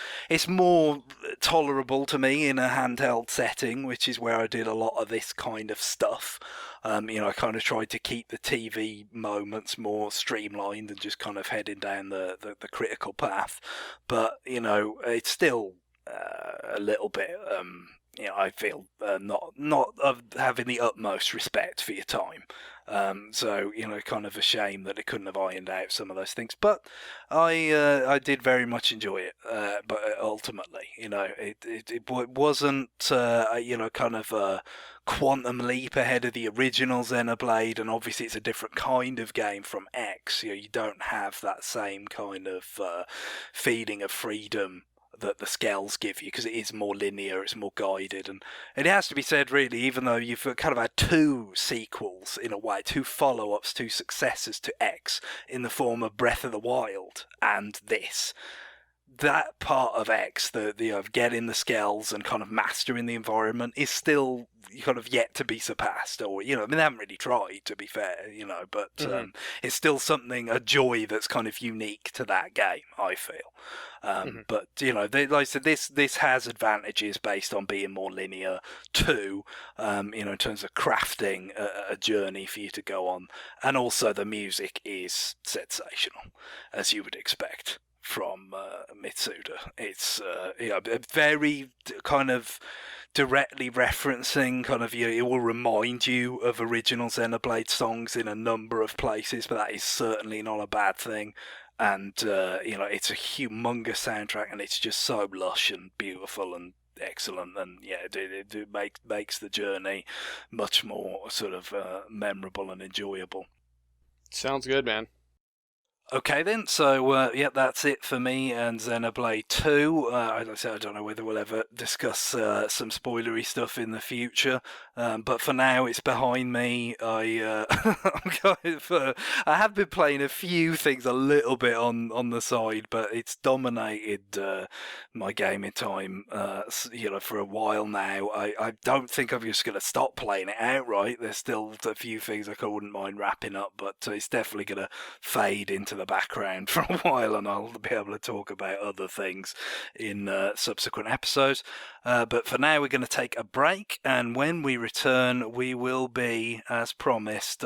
more tolerable to me in a handheld setting, which is where I did a lot of this kind of stuff. I kind of tried to keep the TV moments more streamlined and just kind of heading down the critical path. But, it's still a little bit, I feel not of having the utmost respect for your time. So, kind of a shame that it couldn't have ironed out some of those things. But I did very much enjoy it. But ultimately, it wasn't, kind of a quantum leap ahead of the original Xenoblade. And obviously it's a different kind of game from X. You don't have that same kind of feeling of freedom that the scales give you, because it is more linear, it's more guided, and it has to be said, really, even though you've kind of had two sequels in a way, two follow-ups, two successors to X in the form of Breath of the Wild and this. That part of X, the getting the scales and kind of mastering the environment, is still kind of yet to be surpassed. Or they haven't really tried, to be fair, but it's still something, a joy that's kind of unique to that game, I feel. But like I said, this has advantages based on being more linear too. In terms of crafting a journey for you to go on, and also the music is sensational, as you would expect from Mitsuda. It's very kind of directly referencing kind of it will remind you of original Xenoblade songs in a number of places, but that is certainly not a bad thing. And it's a humongous soundtrack, and it's just so lush and beautiful and excellent, and it makes the journey much more sort of memorable and enjoyable. Sounds good, man. Okay then, so that's it for me and Xenoblade 2. As I said, I don't know whether we'll ever discuss some spoilery stuff in the future, but for now it's behind me. I have been playing a few things a little bit on the side, but it's dominated my gaming time for a while now. I don't think I'm just going to stop playing it outright. There's still a few things I wouldn't mind wrapping up, but it's definitely going to fade into the background for a while, and I'll be able to talk about other things in subsequent episodes. But for now, we're going to take a break, and when we return, we will be, as promised,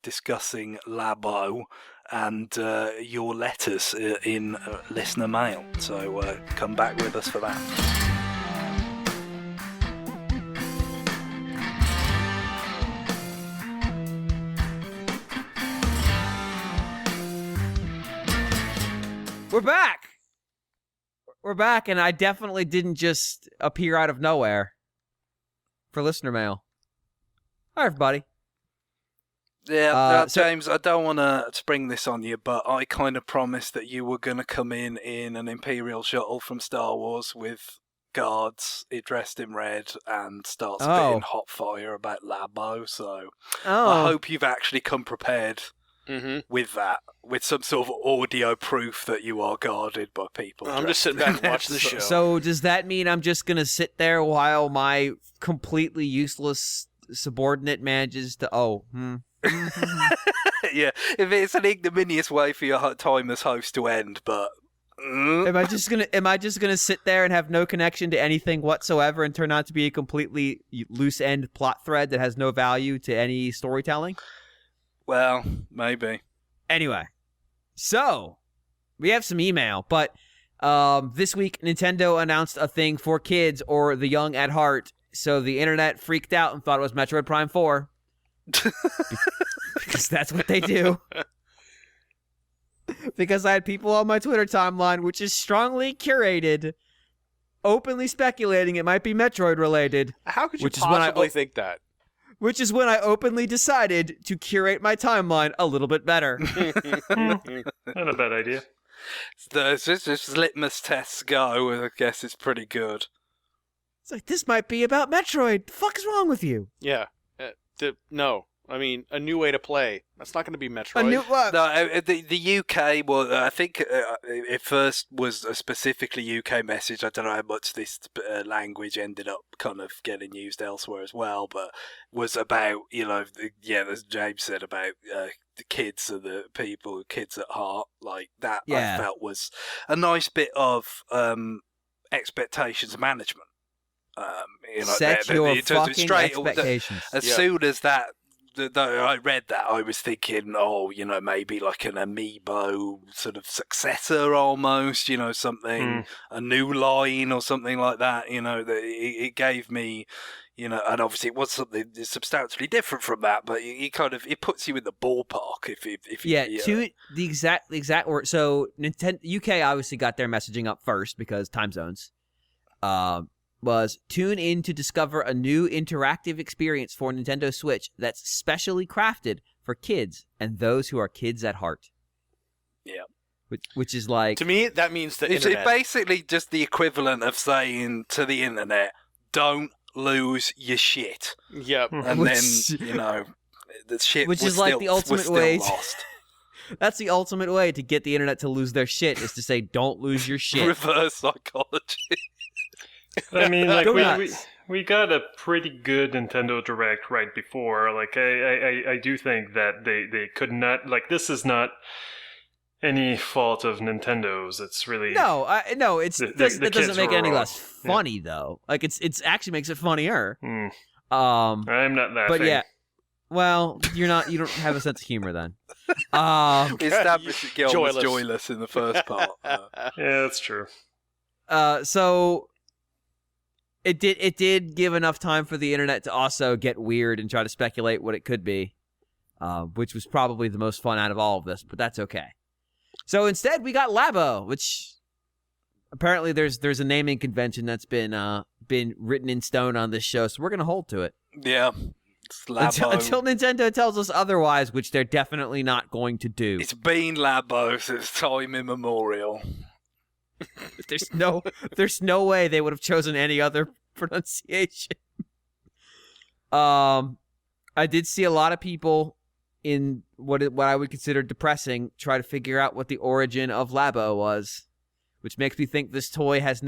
discussing Labo and your letters in listener mail. So come back with us for that. We're back, and I definitely didn't just appear out of nowhere for listener mail. Hi, everybody. Yeah, James, I don't want to spring this on you, but I kind of promised that you were going to come in an Imperial shuttle from Star Wars with guards dressed in red and start spitting hot fire about Labo, so I hope you've actually come prepared with that, with some sort of audio proof that you are guarded by people. I'm just sitting back and watching the show. So does that mean I'm just going to sit there while my completely useless subordinate manages to... Yeah, if it's an ignominious way for your time as host to end, but... Am I just gonna sit there and have no connection to anything whatsoever and turn out to be a completely loose end plot thread that has no value to any storytelling? Well, maybe. Anyway, so we have some email, but this week Nintendo announced a thing for kids or the young at heart, so the internet freaked out and thought it was Metroid Prime 4. Because that's what they do. Because I had people on my Twitter timeline, which is strongly curated, openly speculating it might be Metroid related. How could you possibly think that? Which is when I openly decided to curate my timeline a little bit better. Not a bad idea. This litmus tests go, I guess it's pretty good. It's like, this might be about Metroid. The fuck is wrong with you? Yeah. No. I mean, a new way to play. That's not going to be Metroid. No, the UK, well, I think it first was a specifically UK message. I don't know how much this language ended up kind of getting used elsewhere as well, but was about, as James said, about the kids and the people, kids at heart, like that. Yeah. I felt was a nice bit of expectations management. Set your fucking expectations. Soon as that, I read that, I was thinking, maybe like an amiibo sort of successor almost, something, a new line or something like that, it gave me, and obviously it was something substantially different from that, but it puts you in the ballpark if to the exact word. So Nintendo UK obviously got their messaging up first because time zones. Was tune in to discover a new interactive experience for Nintendo Switch that's specially crafted for kids and those who are kids at heart. Yeah. Which is like... To me, that means the internet. It's basically just the equivalent of saying to the internet, don't lose your shit. Yep. And then, the shit which was is like still, the ultimate was way still lost. That's the ultimate way to get the internet to lose their shit, is to say, don't lose your shit. Reverse psychology. I mean, like, we got a pretty good Nintendo Direct right before. Like, I do think that they could not, like, this is not any fault of Nintendo's. It's really... it doesn't make it any less funny, though. Like, it's actually makes it funnier. I'm not laughing. But yeah. Well, you don't have a sense of humor then. We established that Guillaume was joyless in the first part. Yeah, that's true. So... It did give enough time for the internet to also get weird and try to speculate what it could be, which was probably the most fun out of all of this, but that's okay. So instead, we got Labo, which apparently there's a naming convention that's been written in stone on this show, so we're going to hold to it. Yeah. It's Labo. Until Nintendo tells us otherwise, which they're definitely not going to do. It's been Labo since time immemorial. There's no way they would have chosen any other pronunciation. I did see a lot of people in what I would consider depressing try to figure out what the origin of Labo was, which makes me think this toy has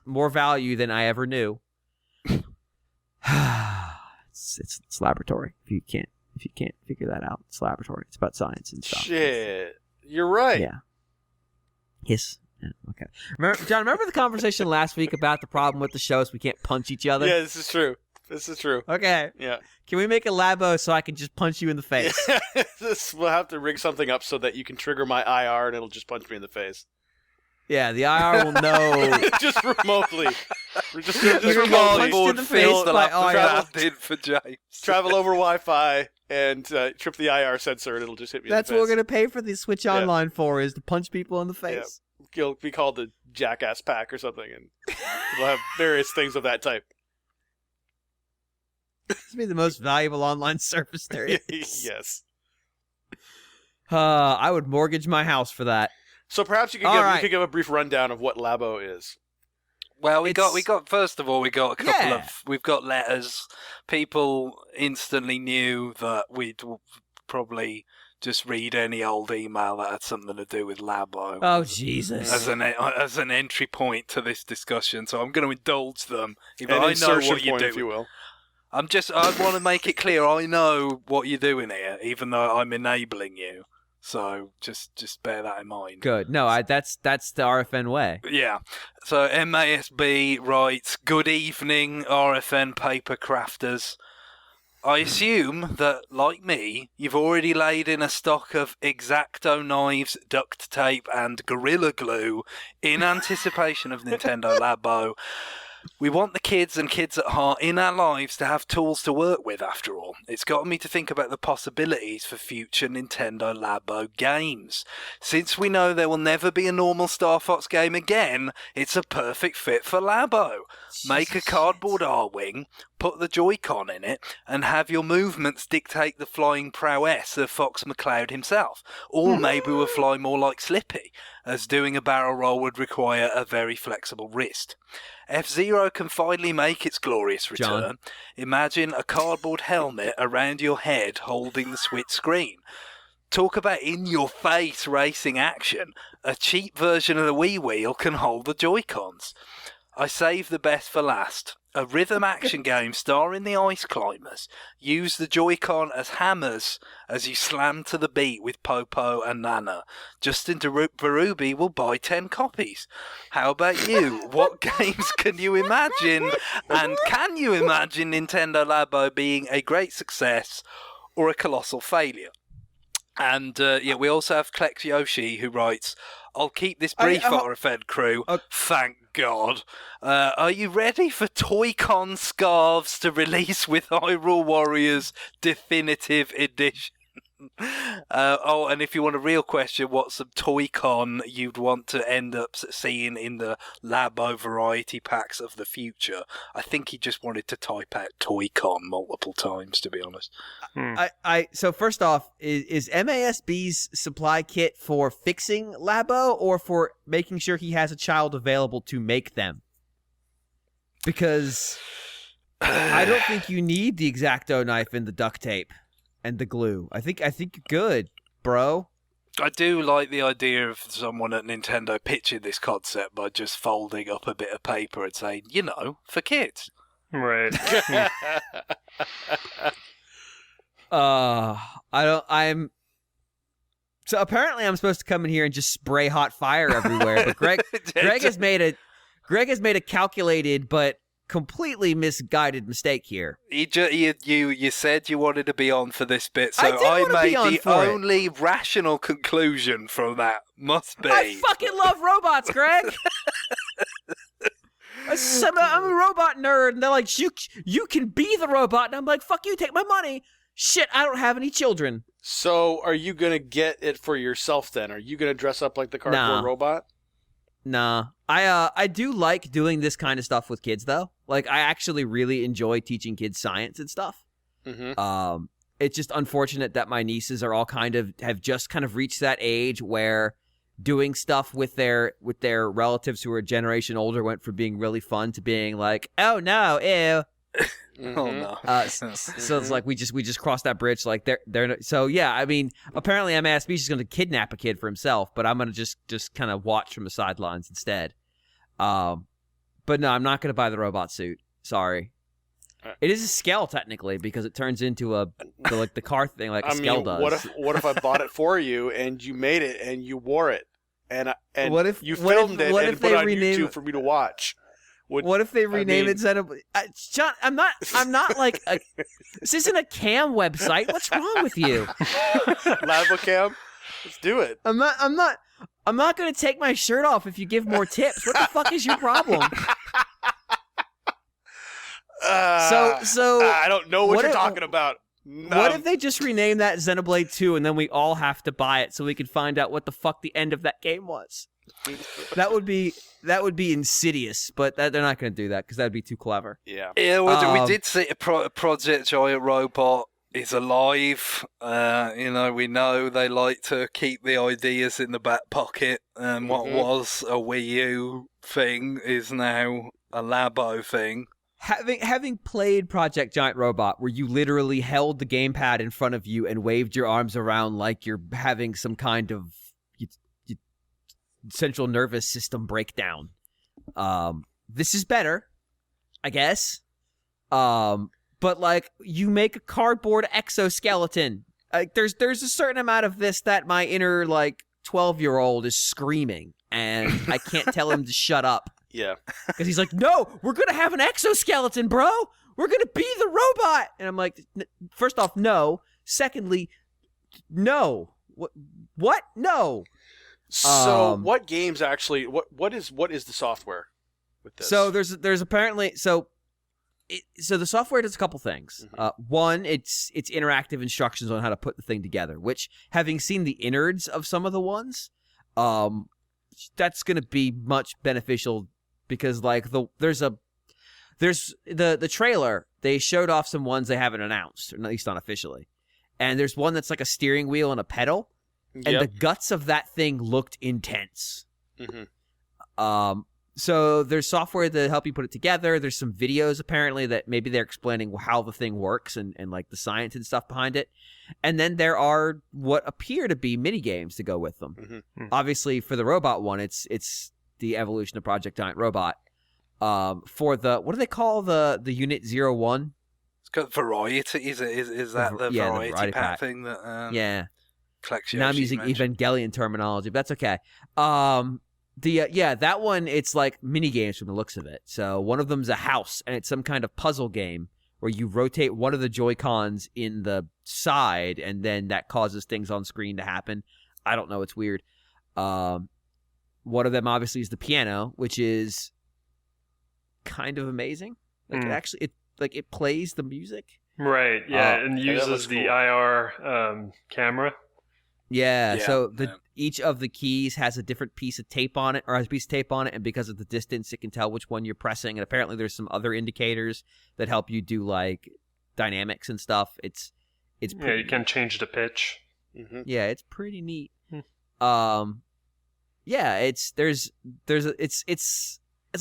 more value than I ever knew. It's laboratory. If you can't figure that out, it's laboratory. It's about science and stuff. Shit, you're right. Yeah. Yes. Yeah, okay. John, remember the conversation last week about the problem with the show is we can't punch each other? Yeah, this is true. This is true. Okay. Yeah. Can we make a Labo so I can just punch you in the face? We'll have to rig something up so that you can trigger my IR and it'll just punch me in the face. Yeah, the IR will know. Just remotely. Just You're gonna get remotely. punched in the face by IR. Did for James. Travel over Wi-Fi and trip the IR sensor and it'll just hit me That's in the what face. we're gonna pay for the Switch Yeah. Online for, is to punch people in the face. It'll be called the Jackass Pack or something, and we'll have various things of that type. This would be the most valuable online service there is. Yes. I would mortgage my house for that. So perhaps you could give a brief rundown of what Labo is. Well, we got first of all, we got a couple we've got letters. People instantly knew that we'd probably just read any old email that had something to do with Labo. Oh, Jesus. As an entry point to this discussion, so I'm going to indulge them. Even An I know insertion what you point, do. if you will. I want to make it clear. I know what you're doing here, even though I'm enabling you. So just bear that in mind. Good. No, that's the RFN way. Yeah. So MASB writes, "Good evening, RFN paper crafters. I assume that, like me, you've already laid in a stock of X-Acto knives, duct tape, and Gorilla Glue in anticipation of Nintendo Labo. We want the kids and kids at heart in our lives to have tools to work with, after all. It's gotten me to think about the possibilities for future Nintendo Labo games. Since we know there will never be a normal Star Fox game again, it's a perfect fit for Labo. Make a cardboard R-Wing, put the Joy-Con in it, and have your movements dictate the flying prowess of Fox McCloud himself. Or maybe we'll fly more like Slippy, as doing a barrel roll would require a very flexible wrist. F-Zero can finally make its glorious return. John. Imagine a cardboard helmet around your head holding the Switch screen. Talk about in-your-face racing action. A cheap version of the Wii Wheel can hold the Joy-Cons. I save the best for last. A rhythm action game starring the Ice Climbers. Use the Joy-Con as hammers as you slam to the beat with Popo and Nana. Justin Barubi will buy 10 copies. How about you? What games can you imagine? And can you imagine Nintendo Labo being a great success or a colossal failure? And we also have Klex Yoshi, who writes, "I'll keep this brief, RFN crew. Thank God. Are you ready for Toy-Con scarves to release with Hyrule Warriors Definitive Edition?" And if you want a real question, what's some Toy-Con you'd want to end up seeing in the Labo variety packs of the future? I think he just wanted to type out Toy-Con multiple times, to be honest. So first off, is MASB's supply kit for fixing Labo or for making sure he has a child available to make them? Because I don't think you need the X-Acto knife and the duct tape and the glue. I think you're good, bro. I do like the idea of someone at Nintendo pitching this concept by just folding up a bit of paper and saying, for kids. Right. So apparently I'm supposed to come in here and just spray hot fire everywhere, but Greg has made a calculated but completely misguided mistake here. You said you wanted to be on for this bit, so I made the only rational conclusion from that must be I fucking love robots, Greg. I'm a robot nerd, and they're like, you can be the robot, and I'm like, fuck you, take my money. Shit, I don't have any children. So are you going to get it for yourself then? Are you going to dress up like the cardboard robot? Nah. I do like doing this kind of stuff with kids, though. Like, I actually really enjoy teaching kids science and stuff. Mm-hmm. It's just unfortunate that my nieces are all have just reached that age where doing stuff with their relatives who are a generation older went from being really fun to being like, oh no, ew. Mm-hmm. Oh no. So it's like we just crossed that bridge. Like they're so yeah. I mean, apparently MASB's just going to kidnap a kid for himself, but I'm going to just kind of watch from the sidelines instead. But no, I'm not going to buy the robot suit. Sorry. It is a Skell technically because it turns into the car thing like a Skell does. What if I bought it for you and you made it and you wore it and what if you filmed it what and if put they it on rename YouTube for me to watch? What if they rename it Xenoblade? John, I'm not like this isn't a cam website. What's wrong with you? Labo cam? Let's do it. I'm not going to take my shirt off if you give more tips. What the fuck is your problem? So I don't know what you're talking about. What if they just rename that Xenoblade 2 and then we all have to buy it so we can find out what the fuck the end of that game was? That would be insidious, but they're not going to do that because that'd be too clever. Yeah. Yeah, we did see Project Giant Robot is alive. We know they like to keep the ideas in the back pocket. And what was a Wii U thing is now a Labo thing. Having played Project Giant Robot, where you literally held the gamepad in front of you and waved your arms around like you're having some kind of central nervous system breakdown, this is better, I guess. But like, you make a cardboard exoskeleton. Like, there's a certain amount of this that my inner 12-year-old is screaming, and I can't tell him to shut up. Yeah. Because he's like, no, we're going to have an exoskeleton, bro. We're going to be the robot. And I'm like, first off, no. Secondly, no. What? No. So what games actually, what is the software with this? So there's apparently, so the software does a couple things. One, it's interactive instructions on how to put the thing together, which, having seen the innards of some of the ones, that's going to be much beneficial. Because there's the trailer, they showed off some ones they haven't announced, or at least not officially. And there's one that's like a steering wheel and a pedal, and the guts of that thing looked intense. So there's software to help you put it together. There's some videos apparently that maybe they're explaining how the thing works and like the science and stuff behind it. And then there are what appear to be mini games to go with them. Obviously, for the robot one, it's the evolution of Project Giant Robot. For the, what do they call the Unit 01? It's got variety. Is that the variety pack thing that collects you? Now I'm using Evangelion terminology, but that's okay. That one, it's like mini games from the looks of it. So one of them's a house, and it's some kind of puzzle game where you rotate one of the Joy-Cons in the side, and then that causes things on screen to happen. I don't know. It's weird. One of them obviously is the piano, which is kind of amazing. Like it plays the music. Right. Yeah, and uses the IR camera. Yeah. So each of the keys has a different piece of tape on it, or has a piece of tape on it, and because of the distance, it can tell which one you're pressing. And apparently, there's some other indicators that help you do like dynamics and stuff. It's pretty you can change the pitch. Yeah, it's pretty neat. Yeah, it's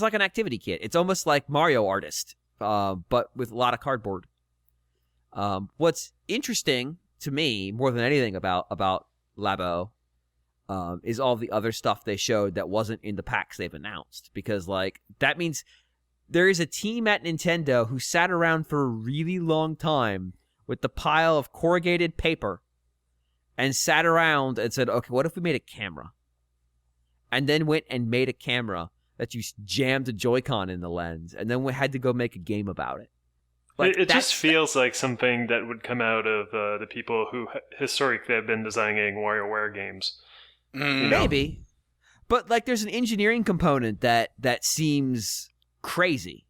like an activity kit. It's almost like Mario Artist, but with a lot of cardboard. What's interesting to me more than anything about Labo is all the other stuff they showed that wasn't in the packs they've announced, because that means there is a team at Nintendo who sat around for a really long time with the pile of corrugated paper and sat around and said, okay, what if we made a camera? And then went and made a camera that you jammed a Joy-Con in the lens, and then we had to go make a game about it. It just feels like something that would come out of the people who historically have been designing WarioWare games. Maybe. But there's an engineering component that seems crazy.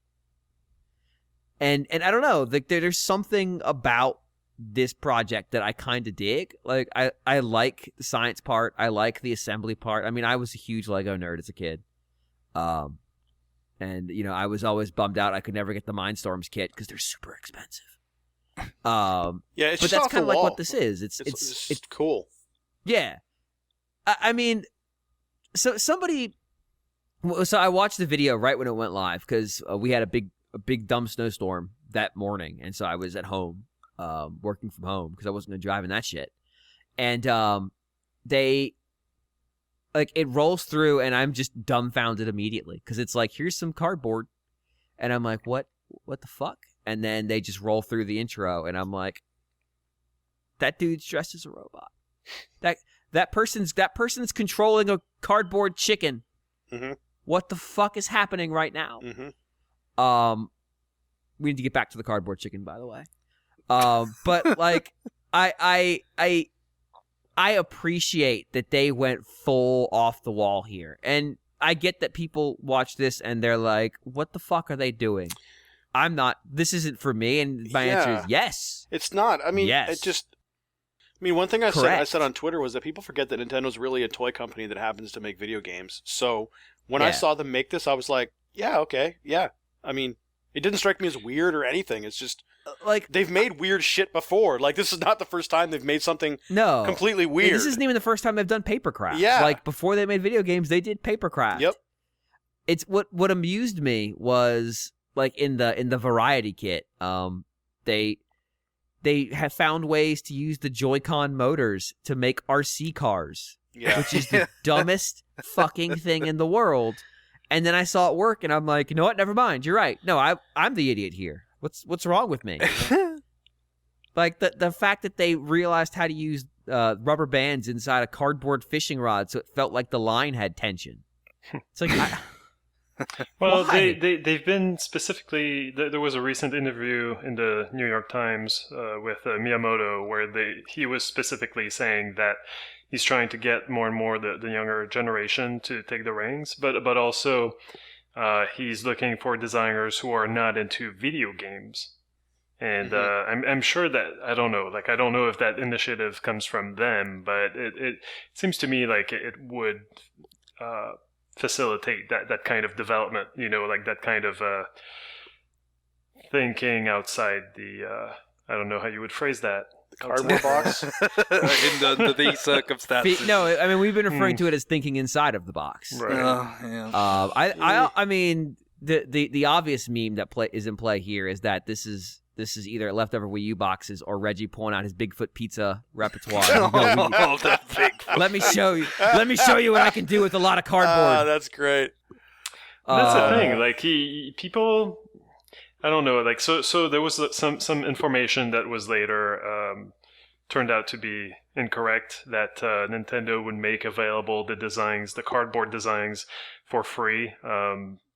And I don't know, there's something about this project that I kind of dig. I like the science part. I like the assembly part. I mean, I was a huge Lego nerd as a kid. And, I was always bummed out I could never get the Mindstorms kit because they're super expensive. It's but just that's kind of like what this is. It's cool. Yeah. I mean, so I watched the video right when it went live because we had a big dumb snowstorm that morning, and so I was at home working from home because I wasn't going to drive in that shit. And it rolls through, and I'm just dumbfounded immediately because it's like, here's some cardboard, and I'm like, what the fuck? And then they just roll through the intro, and I'm like, that dude's dressed as a robot. That person's controlling a cardboard chicken. What the fuck is happening right now? We need to get back to the cardboard chicken, by the way. But like, I appreciate that they went full off the wall here, and I get that people watch this and they're like, "What the fuck are they doing?" I'm not. This isn't for me, and my answer is yes. It's not. I mean, yes. One thing I Correct. said on Twitter was that people forget that Nintendo's really a toy company that happens to make video games. So when I saw them make this, I was like, yeah, okay, yeah. I mean, it didn't strike me as weird or anything. It's just like they've made weird shit before. Like, this is not the first time they've made something completely weird. This isn't even the first time they've done papercraft. Yeah. Like, before they made video games, they did papercraft. Yep. It's what amused me was, like, in the variety kit, they have found ways to use the Joy-Con motors to make RC cars, which is the dumbest fucking thing in the world. And then I saw it work, and I'm like, you know what? Never mind. You're right. No, I'm the idiot here. What's wrong with me? Like, the fact that they realized how to use rubber bands inside a cardboard fishing rod so it felt like the line had tension. It's like, well, they've been specifically. There was a recent interview in the New York Times with Miyamoto where he was specifically saying that he's trying to get more and more the younger generation to take the reins, but also he's looking for designers who are not into video games. And I'm sure that I don't know if that initiative comes from them, but it seems to me like it would facilitate that kind of development, like that kind of thinking outside the I don't know how you would phrase that. The cardboard box? Under these circumstances. No, I mean, we've been referring to it as thinking inside of the box. Right. Yeah. I mean, the obvious meme that is in play here is that this is either leftover Wii U boxes or Reggie pulling out his Bigfoot pizza repertoire. Let me show you. Let me show you what I can do with a lot of cardboard. That's great. That's the thing. Like people, I don't know. Like so there was some information that was later turned out to be incorrect. That Nintendo would make available the cardboard designs for free,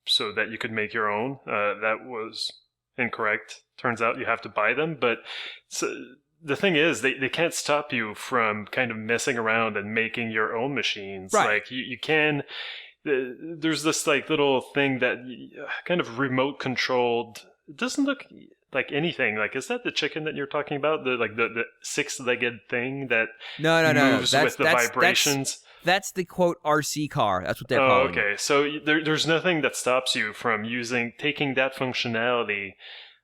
so that you could make your own. That was incorrect. Turns out you have to buy them, but the thing is, they can't stop you from kind of messing around and making your own machines. Right. Like you can. There's this like little thing that kind of remote controlled. It doesn't look like anything. Like, is that the chicken that you're talking about? The 6-legged thing that moves with the vibrations. That's the quote RC car. That's what they're calling okay. it. So there's nothing that stops you from taking that functionality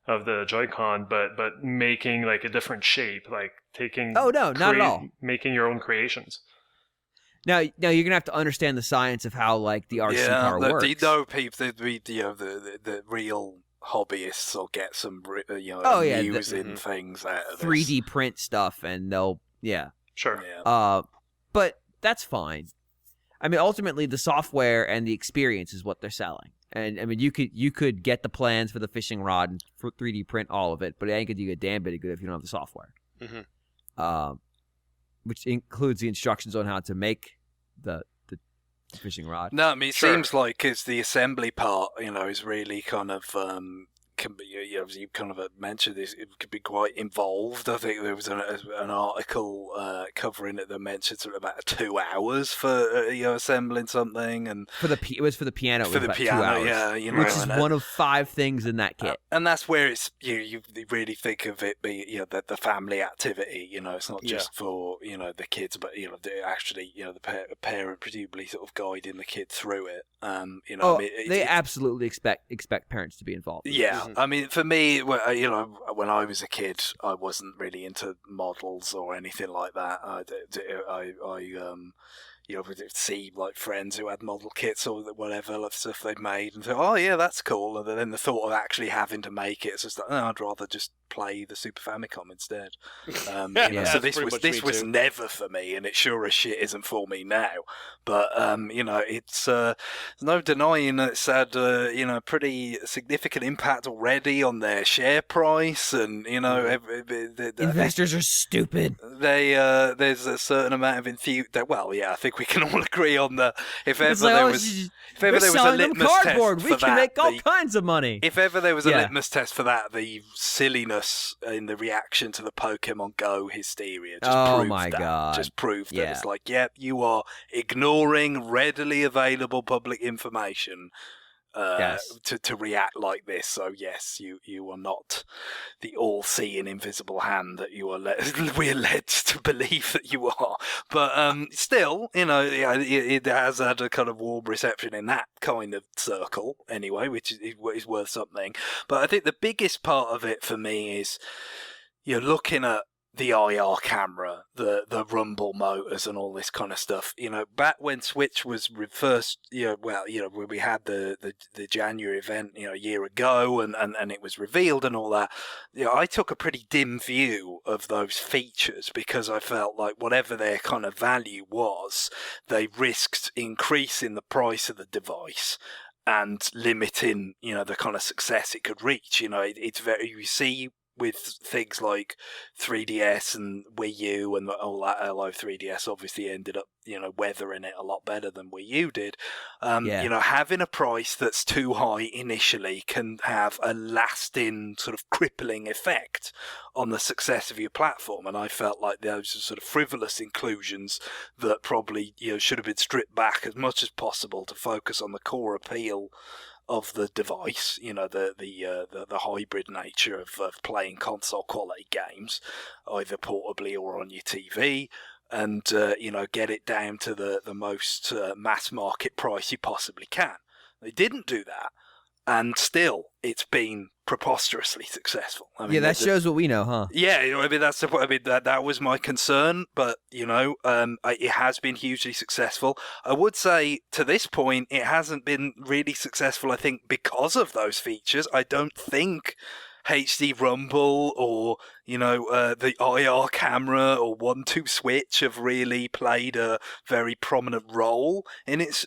of the Joy-Con, but making like a different shape, like taking. Oh no, not at all. Making your own creations. Now you're gonna have to understand the science of how like the RC car works. People, the real hobbyists will get some, amusing things out of this. 3D print stuff, and they'll Sure. Yeah. But that's fine. I mean, ultimately, the software and the experience is what they're selling. And I mean, you could get the plans for the fishing rod and 3D print all of it, but it ain't gonna do you a damn bit of good if you don't have the software. Mm-hmm. Which includes the instructions on how to make the fishing rod. No, I mean, it seems like it's the assembly part, is really kind of can be, as you kind of mentioned this, it could be quite involved. I think there was an article covering it that mentioned sort of about 2 hours for assembling something, and it was for the piano. For the piano, 2 hours, which is one of 5 things in that kit. And that's where it's you really think of it being the family activity. It's not just for the kids, but actually the parent presumably sort of guiding the kid through it. They absolutely expect parents to be involved. Yeah. I mean, for me, when I was a kid, I wasn't really into models or anything like that. I would see like friends who had model kits or whatever stuff they'd made, and think, oh yeah, that's cool. And then the thought of actually having to make it's just like, I'd rather just play the Super Famicom instead. So this was never for me, and it sure as shit isn't for me now. But it's no denying that it's had pretty significant impact already on their share price, and investors are stupid. There's a certain amount of enthusiasm. Well, yeah, I think think we can all agree on the if It's ever like, there oh, was if we're ever there was a selling them litmus cardboard. test We for can that, make all kinds of money. if ever there was a Yeah. litmus test for that, the silliness in the reaction to the Pokemon Go hysteria just Oh proved my that. God. Just proved that Yeah. it's like, yep, you are ignoring readily available public information Yes. to react like this. So yes, you are not the all-seeing invisible hand that you are we're led to believe that you are. But still, it has had a kind of warm reception in that kind of circle anyway, which is worth something. But I think the biggest part of it for me is you're looking at the IR camera, the rumble motors and all this kind of stuff. Back when Switch was first, when we had the January event, a year ago, and it was revealed and all that, I took a pretty dim view of those features because I felt like whatever their kind of value was, they risked increasing the price of the device and limiting, the kind of success it could reach. It's very, you see, with things like 3DS and Wii U and all that, although 3DS obviously ended up, weathering it a lot better than Wii U did. Having a price that's too high initially can have a lasting sort of crippling effect on the success of your platform. And I felt like those are sort of frivolous inclusions that probably, should have been stripped back as much as possible to focus on the core appeal of the device, the hybrid nature of playing console quality games, either portably or on your TV, and get it down to the most mass market price you possibly can. They didn't do that, and still it's been preposterously successful. That shows what we know, huh? Yeah, that's the point. That was my concern, but it has been hugely successful. I would say to this point, it hasn't been really successful. I think because of those features. I don't think HD Rumble or the IR camera or 1-2 switch have really played a very prominent role in its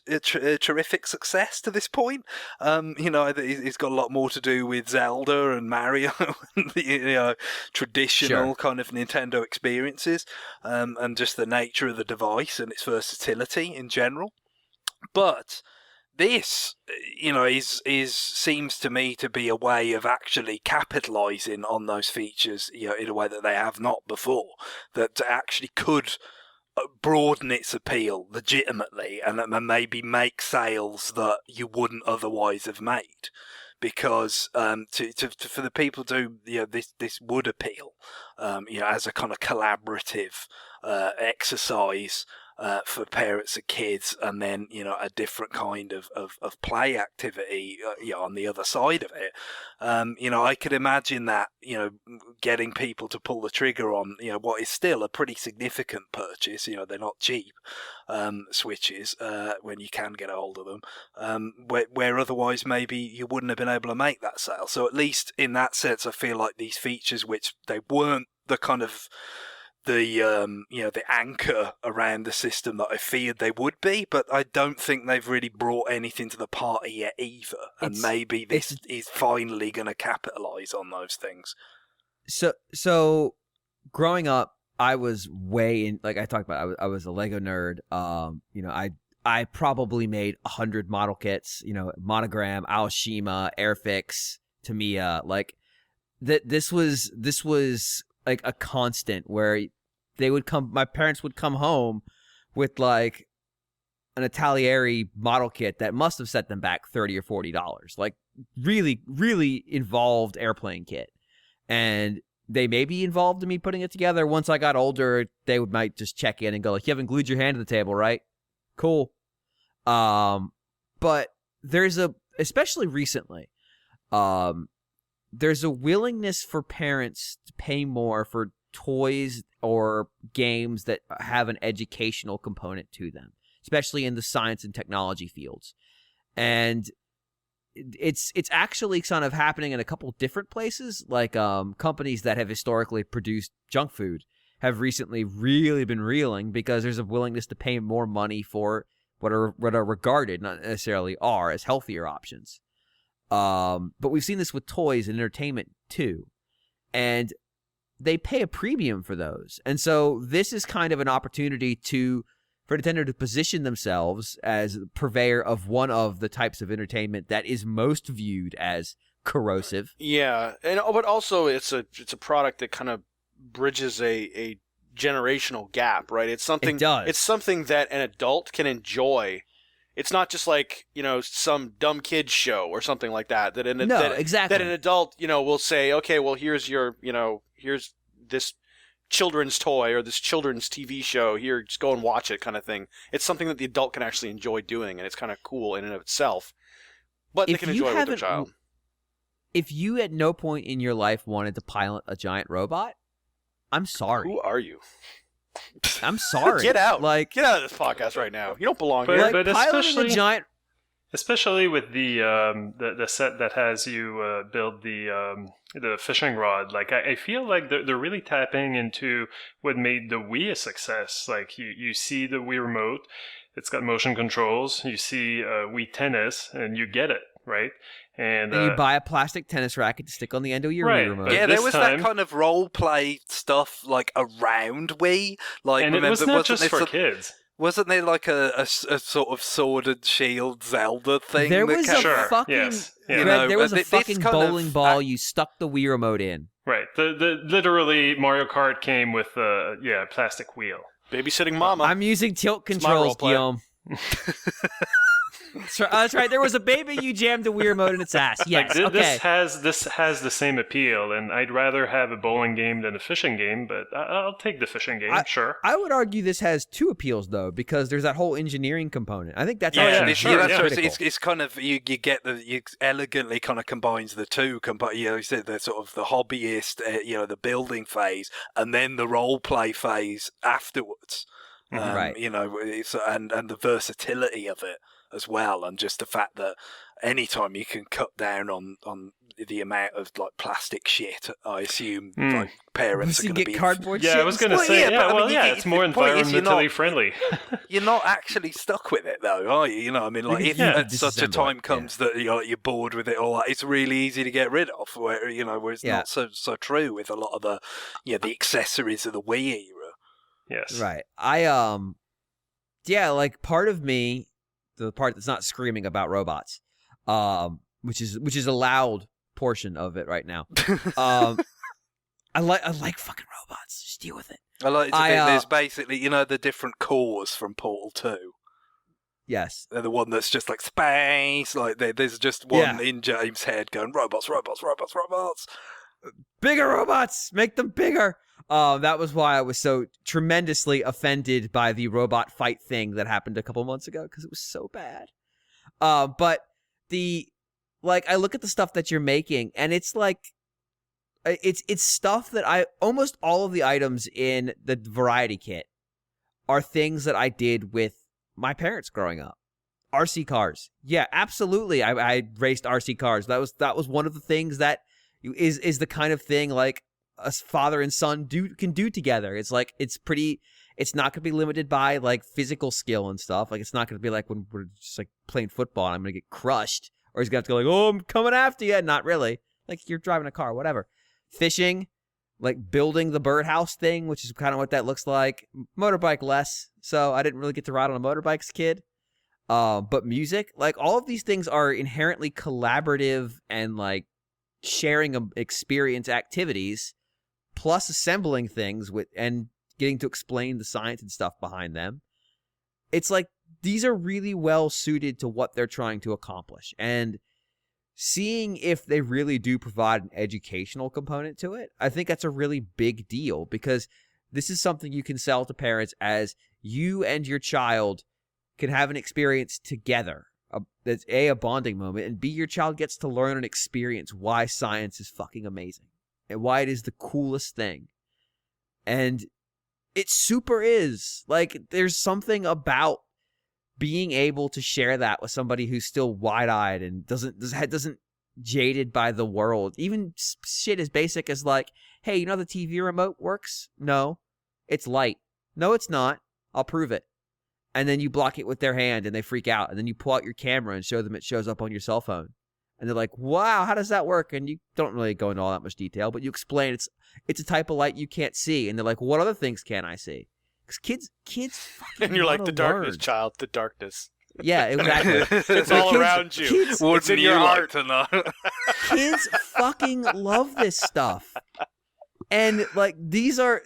terrific success to this point. It's got a lot more to do with Zelda and Mario and traditional kind of Nintendo experiences, and just the nature of the device and its versatility in general. But this, seems to me to be a way of actually capitalizing on those features, in a way that they have not before, that actually could broaden its appeal legitimately and maybe make sales that you wouldn't otherwise have made. Because for the people this would appeal, as a kind of collaborative exercise for parents and kids, and then a different kind of play activity on the other side of it. I could imagine that getting people to pull the trigger on what is still a pretty significant purchase. They're not cheap Switches when you can get a hold of them, where otherwise maybe you wouldn't have been able to make that sale. So at least in that sense, I feel like these features, which they weren't the kind of the anchor around the system that I feared they would be, but I don't think they've really brought anything to the party yet either. And maybe this is finally going to capitalize on those things. So growing up, I was way in, like I talked about, I was a Lego nerd. I probably made 100 model kits, Monogram, Aoshima, Airfix, Tamiya. Like this was like a constant where my parents would come home with like an Atelieri model kit that must have set them back $30 or $40, like really, really involved airplane kit. And they may be involved in me putting it together. Once I got older, they might just check in and go like, "You haven't glued your hand to the table, right? Cool." But especially recently, there's a willingness for parents to pay more for toys or games that have an educational component to them, especially in the science and technology fields. And it's actually kind of happening in a couple different places. Like companies that have historically produced junk food have recently really been reeling because there's a willingness to pay more money for what are regarded, not necessarily are, as healthier options. But we've seen this with toys and entertainment too. And they pay a premium for those. And so this is kind of an opportunity to for Nintendo to position themselves as purveyor of one of the types of entertainment that is most viewed as corrosive. Yeah, but also it's a product that kind of bridges a generational gap, right? It's something. It does. It's something that an adult can enjoy. It's not just like, some dumb kids show or something like that. Exactly. That an adult, will say, okay, well, here's this children's toy or this children's TV show. Here, just go and watch it, kind of thing. It's something that the adult can actually enjoy doing, and it's kind of cool in and of itself. But they can enjoy it with their child. If you at no point in your life wanted to pilot a giant robot, I'm sorry. Who are you? I'm sorry. Get out. Get out of this podcast right now. You don't belong here. But piloting a giant... Especially with the set that has you build the fishing rod, I feel like they're really tapping into what made the Wii a success. Like you see the Wii remote, it's got motion controls. You see Wii Tennis, and you get it, right? And you buy a plastic tennis racket to stick on the end of your Wii remote. Yeah, there was that kind of role play stuff around Wii. And it was not just for kids. Wasn't there a sort of Sword and Shield Zelda thing? There was a fucking there was a fucking bowling ball you stuck the Wii remote in. Right. The literally Mario Kart came with a plastic wheel. Babysitting mama. I'm using tilt controls, Guillaume. That's right. There was a baby you jammed a Wii remote in its ass. Yes. Okay. This has the same appeal, and I'd rather have a bowling game than a fishing game, but I'll take the fishing game. Sure. I would argue this has two appeals though, because there's that whole engineering component. I think that's it's kind of you get you elegantly kind of combines the two. You said the sort of the hobbyist, the building phase, and then the role play phase afterwards. Right. And the versatility of it as well, and just the fact that anytime you can cut down on the amount of plastic shit, I assume parents are going to be cardboard shit. I was going to say, it's more environmentally friendly. You're not actually stuck with it though, are you? If at such a time comes that you're bored with it, or it's really easy to get rid of. Where it's not so true with a lot of the the accessories of the Wii era. Yes. Right. Part of me, the part that's not screaming about robots, which is a loud portion of it right now. I like fucking robots. Just deal with it. There's basically the different cores from Portal 2. Yes. They're the one that's just space. There's just one in James' head going robots, robots, robots, robots. Bigger robots, make them bigger. That was why I was so tremendously offended by the robot fight thing that happened a couple months ago, because it was so bad. But I look at the stuff that you're making, and it's it's stuff that almost all of the items in the variety kit are things that I did with my parents growing up. RC cars, yeah, absolutely. I raced RC cars. That was one of the things that is the kind of thing a father and son can do together. It's it's not going to be limited by physical skill and stuff. It's not going to be when we're just playing football and I'm going to get crushed, or he's going to have to go oh, I'm coming after you. Not really. You're driving a car, whatever. Fishing, building the birdhouse thing, which is kind of what that looks like. Motorbike less, so I didn't really get to ride on a motorbike as a kid. But music, all of these things are inherently collaborative and sharing experience activities, plus assembling things and getting to explain the science and stuff behind them. It's these are really well suited to what they're trying to accomplish, and seeing if they really do provide an educational component to it, I think that's a really big deal, because this is something you can sell to parents as you and your child can have an experience together. That's a bonding moment, and B, your child gets to learn and experience why science is fucking amazing and why it is the coolest thing. And it super is. There's something about being able to share that with somebody who's still wide-eyed and doesn't jaded by the world. Even shit as basic as hey, the TV remote works? No, it's light. No, it's not. I'll prove it. And then you block it with their hand and they freak out. And then you pull out your camera and show them it shows up on your cell phone. And they're like, wow, how does that work? And you don't really go into all that much detail, but you explain it's a type of light you can't see. And they're like, what other things can I see? 'Cause kids fucking And you're like, the wanna darkness, learn. child, the darkness. Yeah, exactly. It's all Kids- around you. kids- It's in Wouldn't your you like heart. to know? Kids fucking love this stuff. And like these are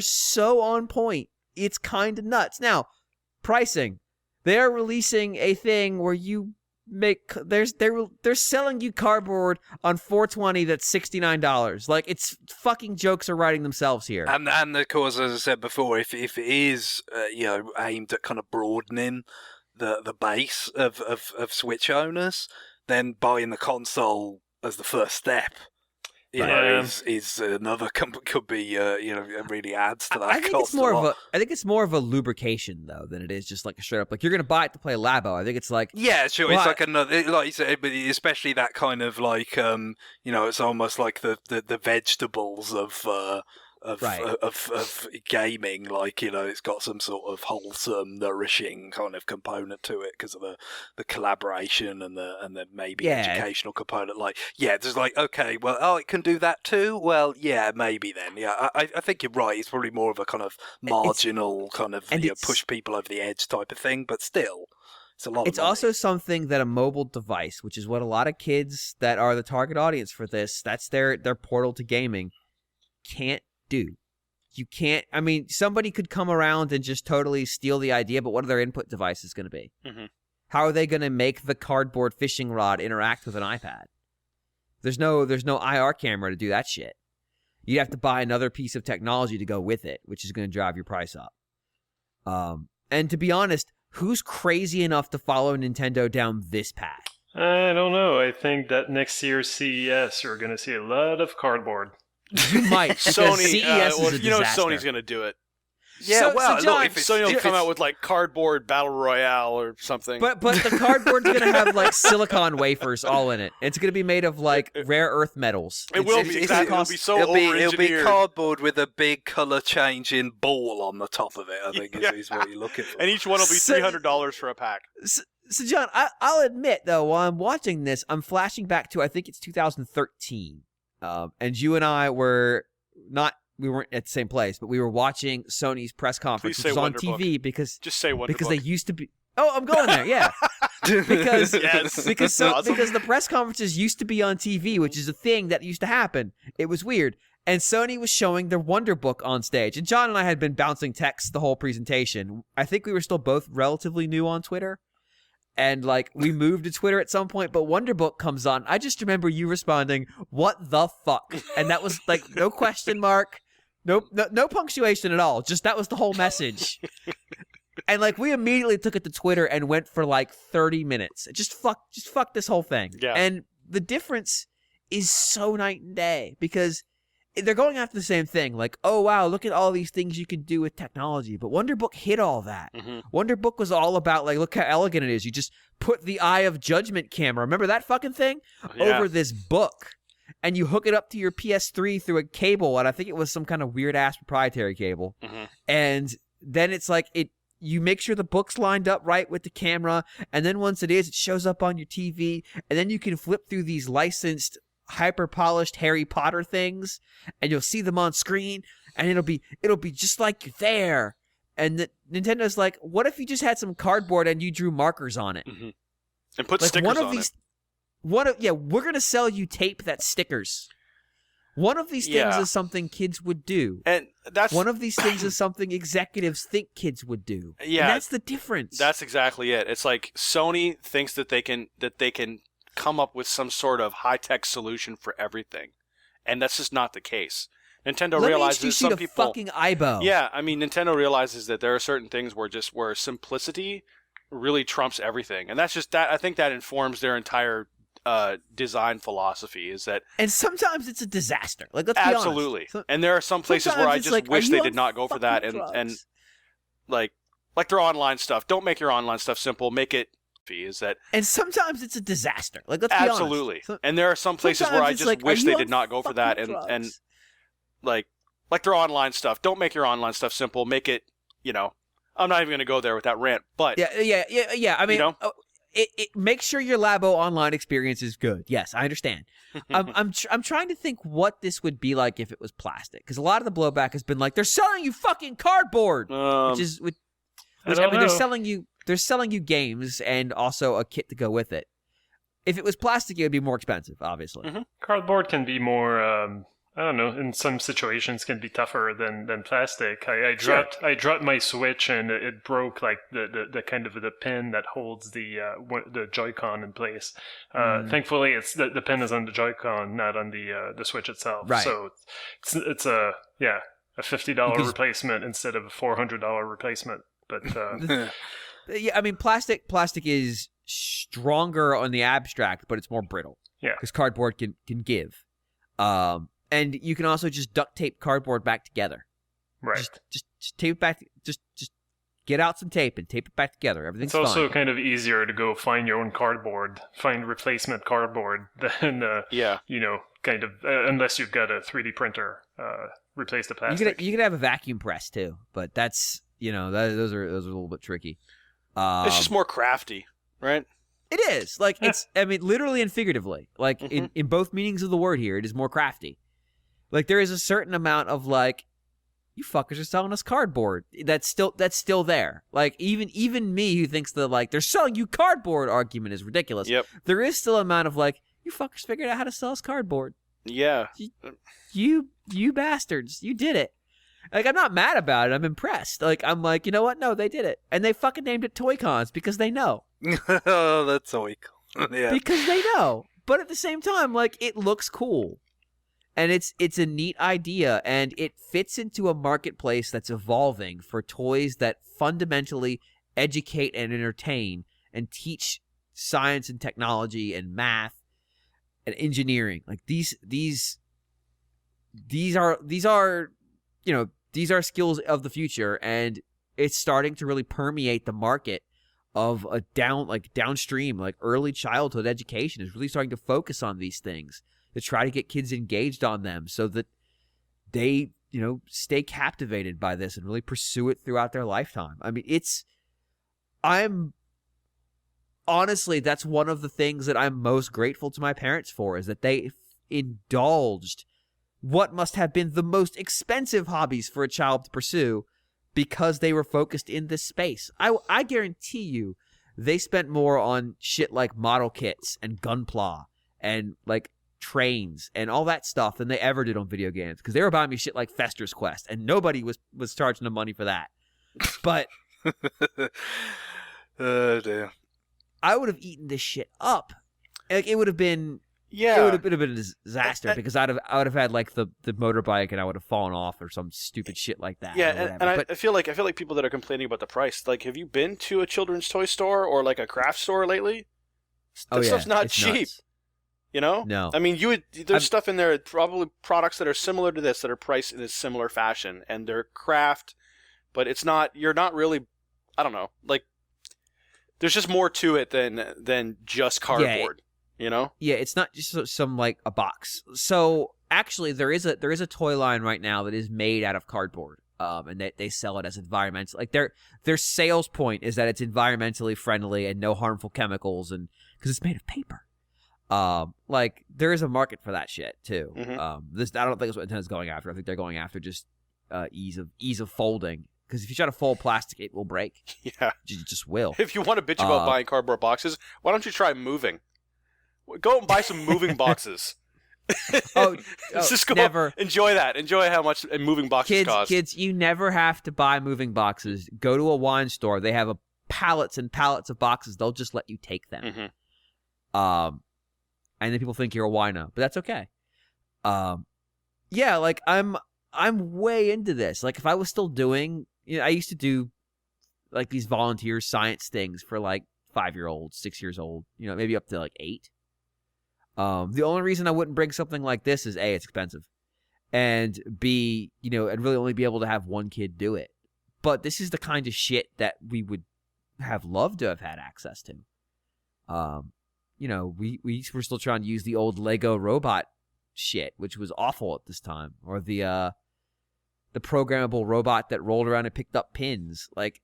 so on point. It's kind of nuts. Now, pricing. They are releasing a thing where you make they're selling you cardboard on 420 that's $69. Like it's fucking jokes are writing themselves here. And of course, as I said before, if it is aimed at kind of broadening the base of Switch owners, then buying the console as the first step, is another could be really adds to that. I think cost it's more a of lot. I think it's more of a lubrication though than it is just like a straight up like you're gonna buy it to play Labo. I think it's like Yeah, sure. Well, It's like another, like you said, but especially that kind of like, it's almost like the vegetables of Right. of gaming. Like it's got some sort of wholesome, nourishing kind of component to it because of the collaboration and the maybe Yeah. educational component. Like, yeah, there's like, okay, well, it can do that too. Well, yeah, maybe then. Yeah, I think you're right. It's probably more of a kind of marginal kind of and it's- push people over the edge type of thing, but still. It's a lot it's of money. also something that a mobile device, which is what a lot of kids that are the target audience for this, that's their portal to gaming, can't do. You can't. I mean, somebody could come around and just totally steal the idea, but what are their input devices going to be? Mhm. How are they going to make the cardboard fishing rod interact with an iPad? There's no IR camera to do that shit. You have to buy another piece of technology to go with it, which is going to drive your price up. And to be honest, who's crazy enough to follow Nintendo down this path? I don't know. I think that next year's CES we're going to see a lot of cardboard. You might, because Sony, CES is a you know disaster. Sony's going to do it. Yeah, So- well, so John, look, if it's, Sony will if come it's- out with like cardboard battle royale or something. But the cardboard's gonna have like silicon wafers all in it. It's gonna be made of like rare earth metals. it will be it's- exactly. It'll be so it'll be over-engineered. cardboard with a big colour changing ball on the top of it. I think is what you're looking for. And each one will be So- $300 for a pack. So John, I'll admit though, while I'm watching this, I'm flashing back to I think it's 2013, and you and I were not. We weren't at the same place, but we were watching Sony's press conference, Please which say was on Wonderbook. TV because Just say Wonderbook. they used to be. Oh, I'm going there. Yeah. because Yes. because Awesome. because the press conferences used to be on TV, which is a thing that used to happen. It was weird. And Sony was showing their Wonder Book on stage. And John and I had been bouncing texts the whole presentation. I think we were still both relatively new on Twitter. And like we moved to Twitter at some point, but Wonder Book comes on. I just remember you responding, "What the fuck?" And that was like no question mark, no punctuation at all. Just that was the whole message. And like we immediately took it to Twitter and went for like 30 minutes. Just fuck this whole thing. Yeah. And the difference is so night and day because they're going after the same thing. Like, oh wow, look at all these things you can do with technology. But Wonder Book hit all that. Mhm. Wonder Book was all about like, look how elegant it is. You just put the Eye of Judgment camera. Remember that fucking thing? Yeah. Over this book. And you hook it up to your PS3 through a cable, and I think it was some kind of weird ass proprietary cable. Mhm. And then it's like you make sure the book's lined up right with the camera, and then once it is, it shows up on your TV, and then you can flip through these licensed, hyper polished Harry Potter things, and you'll see them on screen, and it'll be just like you're there. And Nintendo's like, what if you just had some cardboard and you drew markers on it? Mhm. And put Like stickers one of on these, it. we're gonna sell you tape that's stickers. One of these things Yeah. is something kids would do. And that's One of these things is something executives think kids would do. Yeah, And that's the difference. That's exactly it. It's like Sony thinks that they can come up with some sort of high-tech solution for everything. And that's just not the case. Nintendo Let realizes me introduce you some to people fucking Aibo. Yeah, I mean Nintendo realizes that there are certain things where simplicity really trumps everything. And that's just that I think that informs their entire design philosophy is that And sometimes it's a disaster. Like let's be honest. absolutely. So- And there are some places where sometimes I it's just like, wish are they you did on not go for that fucking and drugs? like their online stuff. Don't make your online stuff simple. Make it is that And sometimes it's a disaster. Like let's be absolutely. honest. So- And there are some places where sometimes I it's just like, are wish you they on did not go for that fucking and drugs? like their online stuff. Don't make your online stuff simple. Make it, I'm not even going to go there with that rant, but Yeah. I mean, You know? make sure your Labo online experience is good. Yes, I understand. I'm trying to think what this would be like if it was plastic, because a lot of the blowback has been like they're selling you fucking cardboard, which I mean they're selling you games and also a kit to go with it. If it was plastic, it would be more expensive, obviously. Mm-hmm. Cardboard can be more. I don't know. In some situations, can be tougher than plastic. I dropped my Switch and it broke like the kind of the pin that holds the Joy-Con in place. Thankfully, it's the pin is on the Joy-Con, not on the Switch itself. Right. So it's a $50 replacement instead of a $400 replacement. But yeah, I mean plastic is stronger on the abstract, but it's more brittle. Yeah, because cardboard can give. And you can also just duct tape cardboard back together. Right. Just tape it back. Just get out some tape and tape it back together. Everything's fine. It's also kind of easier to go find your own cardboard, find replacement cardboard than kind of unless you've got a 3D printer, replace the plastic. You could have a vacuum press too, but that's those are a little bit tricky. It's just more crafty, right? It is like it's. I mean, literally and figuratively, like in both meanings of the word here, it is more crafty. Like there is a certain amount of like, you fuckers are selling us cardboard. That's still there. Like even me who thinks the like they're selling you cardboard argument is ridiculous. Yep. There is still an amount of like, you fuckers figured out how to sell us cardboard. Yeah. You bastards, you did it. Like I'm not mad about it. I'm impressed. Like I'm like, you know what? No, they did it, and they fucking named it Toy Cons because they know. Oh, that's so cool. Yeah. Because they know. But at the same time, like it looks cool. And it's a neat idea, and it fits into a marketplace that's evolving for toys that fundamentally educate and entertain and teach science and technology and math and engineering. Like these are skills of the future, and it's starting to really permeate the market of a downstream, like early childhood education is really starting to focus on these things to try to get kids engaged on them so that they, stay captivated by this and really pursue it throughout their lifetime. I mean, honestly, that's one of the things that I'm most grateful to my parents for, is that they indulged what must have been the most expensive hobbies for a child to pursue because they were focused in this space. I guarantee you they spent more on shit like model kits and Gunpla and like trains and all that stuff than they ever did on video games, because they were buying me shit like Fester's Quest, and nobody was charging them money for that. But oh dear, I would have eaten this shit up. Like it would have been. Yeah, it would have been a disaster because I would have had like the motorbike and I would have fallen off or some stupid shit like that. Yeah, and I feel like people that are complaining about the price, like, have you been to a children's toy store or like a craft store lately? That stuff's not cheap. Nuts. No. I mean, there's stuff in there, probably products that are similar to this that are priced in a similar fashion, and they're craft, but it's not. You're not really. I don't know. Like, there's just more to it than just cardboard. Yeah, it's not just some like a box. So actually, there is a toy line right now that is made out of cardboard, and they sell it as environmental. Like their sales point is that it's environmentally friendly and no harmful chemicals, and because it's made of paper. Like there is a market for that shit too. Mm-hmm. I don't think it's what Nintendo's going after. I think they're going after just ease of folding. Because if you try to fold plastic, it will break. Yeah, it just will. If you want to bitch about buying cardboard boxes, why don't you try moving? Go and buy some moving boxes. Just go never enjoy that. Enjoy how much moving boxes cost. Kids, you never have to buy moving boxes. Go to a wine store. They have pallets and pallets of boxes. They'll just let you take them. Mm-hmm. And then people think you're a wino, but that's okay. Yeah, like I'm way into this. Like if I was still doing, I used to do like these volunteer science things for like 5-year-olds, 6 years old, maybe up to like 8. The only reason I wouldn't bring something like this is A, it's expensive, and B, I'd really only be able to have one kid do it. But this is the kind of shit that we would have loved to have had access to. We were still trying to use the old Lego robot shit, which was awful at this time, or the programmable robot that rolled around and picked up pins. Like,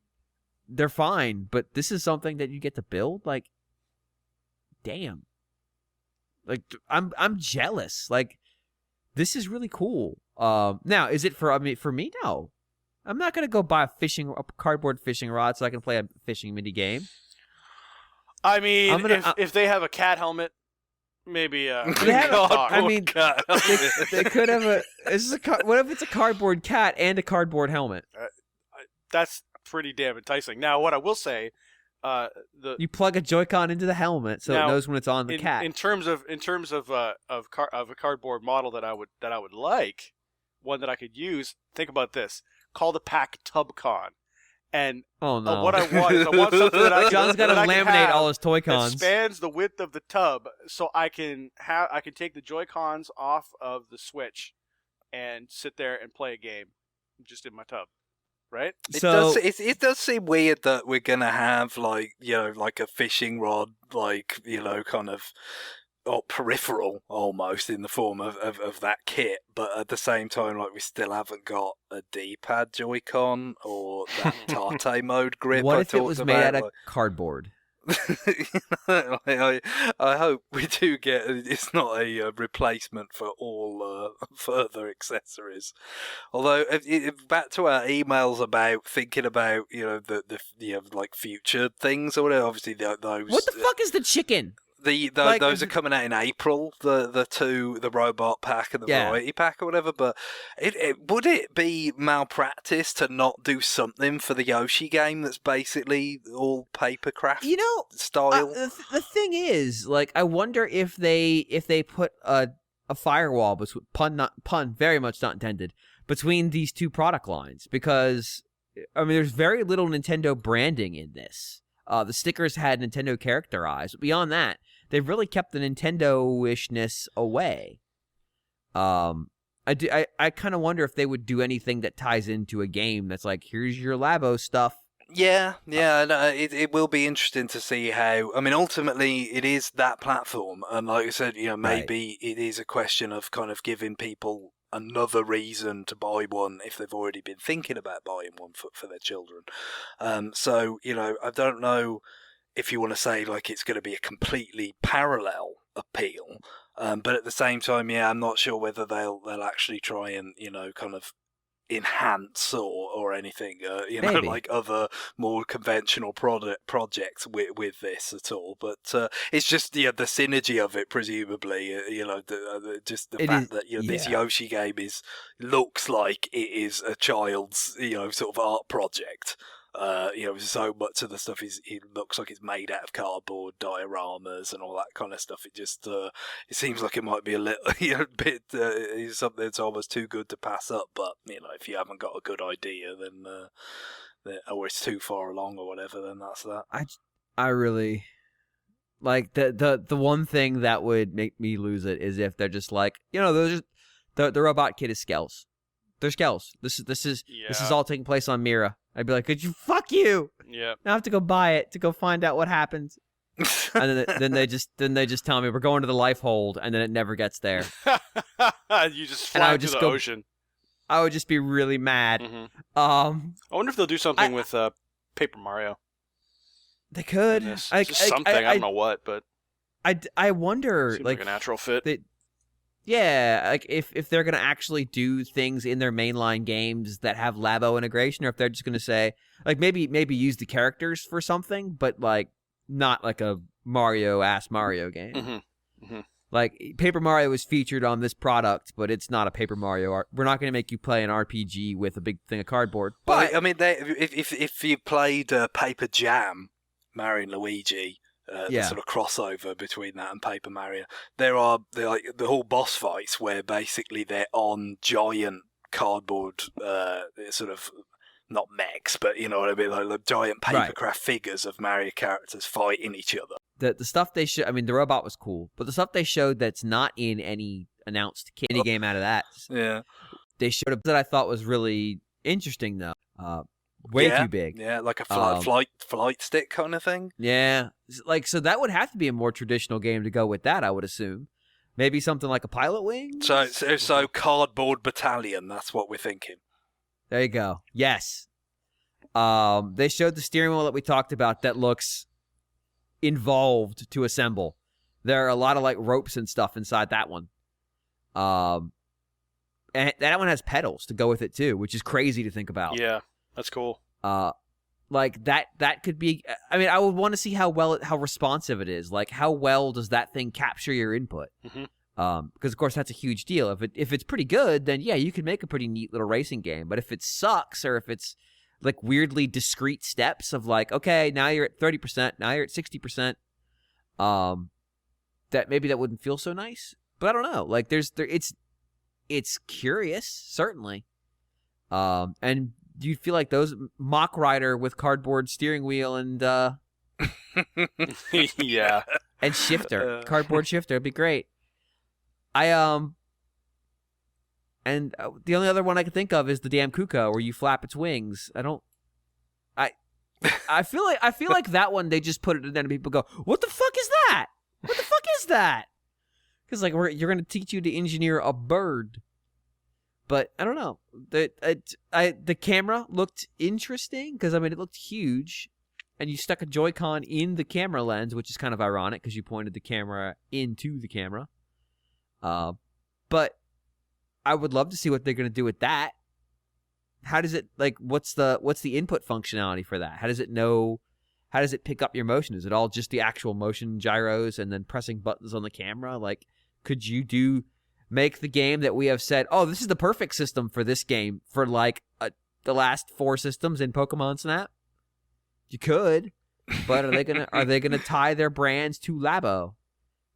they're fine, but this is something that you get to build. Like, damn. Like, I'm jealous. Like, this is really cool. Now, is it for me? No. I'm not gonna go buy a cardboard fishing rod so I can play a fishing mini game. I mean, if they have a cat helmet, maybe they could have a. What if it's a cardboard cat and a cardboard helmet? That's pretty damn enticing. Now, what I will say, you plug a Joy-Con into the helmet so it knows when it's on the cat. In terms of a cardboard model that I would like, one that I could use. Think about this. Call the pack TubCon. And oh no! What I want something that I John's got to laminate all his Toy-Cons. That spans the width of the tub, so I can take the Joy-Cons off of the Switch and sit there and play a game just in my tub, right? It does seem weird that we're gonna have like a fishing rod, like kind of peripheral almost in the form of that kit, but at the same time, like, we still haven't got a D-pad Joy-Con or that Tate mode grip. What if it was made out of cardboard? I hope we do get. It's not a replacement for all further accessories. Although, back to our emails about thinking about the like future things or whatever. Obviously, those. What the fuck is the chicken? Those are coming out in April. The robot pack and the variety pack or whatever. But would it be malpractice to not do something for the Yoshi game that's basically all papercraft style? The thing is, like, I wonder if they put a firewall, pun very much not intended, between these two product lines, because I mean there's very little Nintendo branding in this. The stickers had Nintendo characterized, but beyond that, they've really kept the Nintendo-ishness away. I kind of wonder if they would do anything that ties into a game that's like, here's your Labo stuff. Yeah, it will be interesting to see how. I mean, ultimately, it is that platform, and like I said, maybe it is a question of kind of giving people another reason to buy one if they've already been thinking about buying one for their children. So I don't know if you want to say like it's going to be a completely parallel appeal, but at the same time, I'm not sure whether they'll actually try and kind of enhance or anything, like other more conventional projects with this at all. But it's just the synergy of it, presumably. Just the fact that this Yoshi game looks like it is a child's sort of art project. So much of the stuff it looks like it's made out of cardboard dioramas and all that kind of stuff. It just it seems like it might be a little bit something that's almost too good to pass up. But if you haven't got a good idea, then or it's too far along or whatever, then that's that. I really like the one thing that would make me lose it is if they're just like those the robot kid is Skells. They're Skells. This is all taking place on Mira. I'd be like, could you fuck you? Yeah. Now I have to go buy it to go find out what happens. And then they just tell me we're going to the life hold, and then it never gets there. You just fly to the ocean. I would just be really mad. Mm-hmm. I wonder if they'll do something with Paper Mario. They could. Something. I don't know what, but I wonder. Seems like a natural fit. Like if they're gonna actually do things in their mainline games that have Labo integration, or if they're just gonna say like maybe use the characters for something, but like not like a Mario game. Mm-hmm. Mm-hmm. Like Paper Mario is featured on this product, but it's not a Paper Mario. We're not gonna make you play an RPG with a big thing of cardboard. But I mean, if you played Paper Jam, Mario and Luigi. The sort of crossover between that and Paper Mario. They're like the whole boss fights where basically they're on giant cardboard, sort of not mechs, but you know what I mean, like giant papercraft figures of Mario characters fighting each other. The stuff they showed, I mean, the robot was cool, but the stuff they showed that's not in any announced kiddie game out of that, they showed up that I thought was really interesting though. Way too big. Yeah, like a flight stick kind of thing. Yeah. Like, so that would have to be a more traditional game to go with that, I would assume. Maybe something like a Pilot Wing? So Cardboard Battalion, that's what we're thinking. There you go. Yes. They showed the steering wheel that we talked about that looks involved to assemble. There are a lot of like ropes and stuff inside that one. And that one has pedals to go with it too, which is crazy to think about. Yeah, that's cool. Like that could be. I mean, I would want to see how responsive it is. Like, how well does that thing capture your input? Mm-hmm. Because of course that's a huge deal. If it's pretty good, then yeah, you could make a pretty neat little racing game. But if it sucks, or if it's like weirdly discrete steps of like, okay, now you're at 30%, now you're at 60%, that maybe that wouldn't feel so nice. But I don't know. Like, it's curious, certainly. And you'd feel like those Mach Rider with cardboard steering wheel and Yeah. and shifter, cardboard shifter, it'd be great. And the only other one I can think of is the damn Kuko, where you flap its wings. I feel like that one, they just put it in there and people go, "What the fuck is that? What the fuck is that?" Because like you're gonna teach you to engineer a bird. But I don't know. The camera looked interesting because I mean it looked huge, and you stuck a Joy-Con in the camera lens, which is kind of ironic because you pointed the camera into the camera. But I would love to see what they're gonna do with that. How does it like? What's the input functionality for that? How does it know? How does it pick up your motion? Is it all just the actual motion gyros and then pressing buttons on the camera? Like, could you make the game that we have said, oh, this is the perfect system for this game for like the last 4 systems in Pokemon Snap? You could, but are they gonna tie their brands to Labo?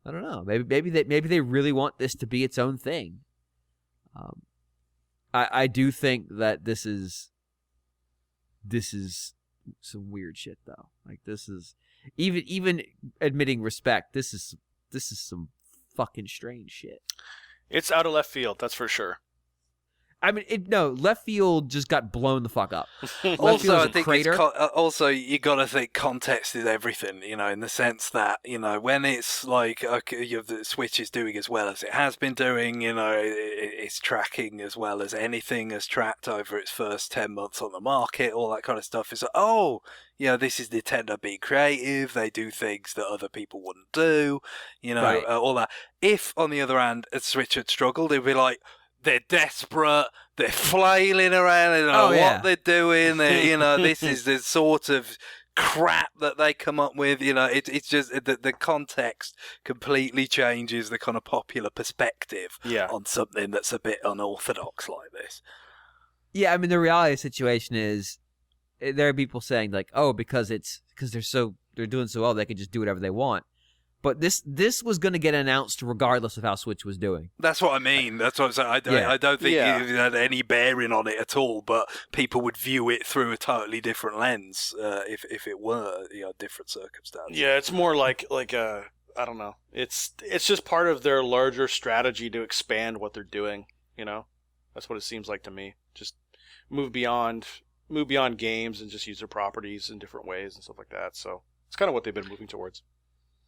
I don't know. Maybe they really want this to be its own thing. I do think that this is some weird shit though. Like, this is even admitting respect. This is some fucking strange shit. It's out of left field, that's for sure. I mean, left field just got blown the fuck up. Also, I think also you got to think context is everything, in the sense that, when it's like, okay, the Switch is doing as well as it has been doing, it's tracking as well as anything has tracked over its first 10 months on the market, all that kind of stuff. It's like, this is Nintendo being creative, they do things that other people wouldn't do, Right. All that. If, on the other hand, a Switch had struggled, it'd be like, they're desperate, they're flailing around, they don't know what they're doing, this is the sort of crap that they come up with, it's just the context completely changes the kind of popular perspective on something that's a bit unorthodox like this. Yeah, I mean, the reality of the situation is there are people saying like, oh, because they're doing so well, they can just do whatever they want. But this was going to get announced regardless of how Switch was doing. That's what I mean. That's what I'm saying. I don't think it had any bearing on it at all, but people would view it through a totally different lens if it were different circumstances. Yeah, it's more like I don't know. It's just part of their larger strategy to expand what they're doing. That's what it seems like to me. Just move beyond games and just use their properties in different ways and stuff like that. So it's kind of what they've been moving towards.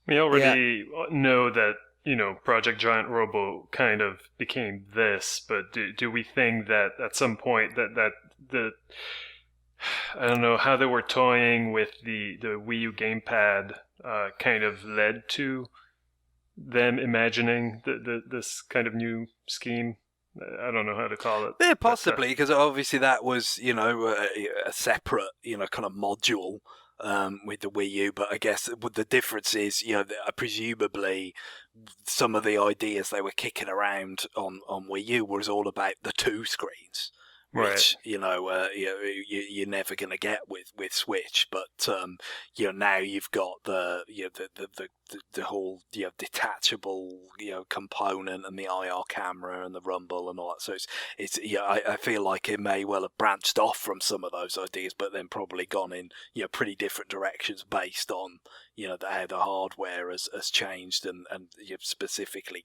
We already know that, Project Giant Robo kind of became this, but do we think that at some point that I don't know, how they were toying with the Wii U gamepad kind of led to them imagining this kind of new scheme? I don't know how to call it. Yeah, possibly, because obviously that was, a separate, kind of module with the Wii U, but I guess the difference is, presumably some of the ideas they were kicking around on Wii U was all about the 2 screens, which you're never going to get with Switch. But now you've got the whole detachable component and the IR camera and the rumble and all that. So it's I feel like it may well have branched off from some of those ideas, but then probably gone in pretty different directions based on how the hardware has changed and specifically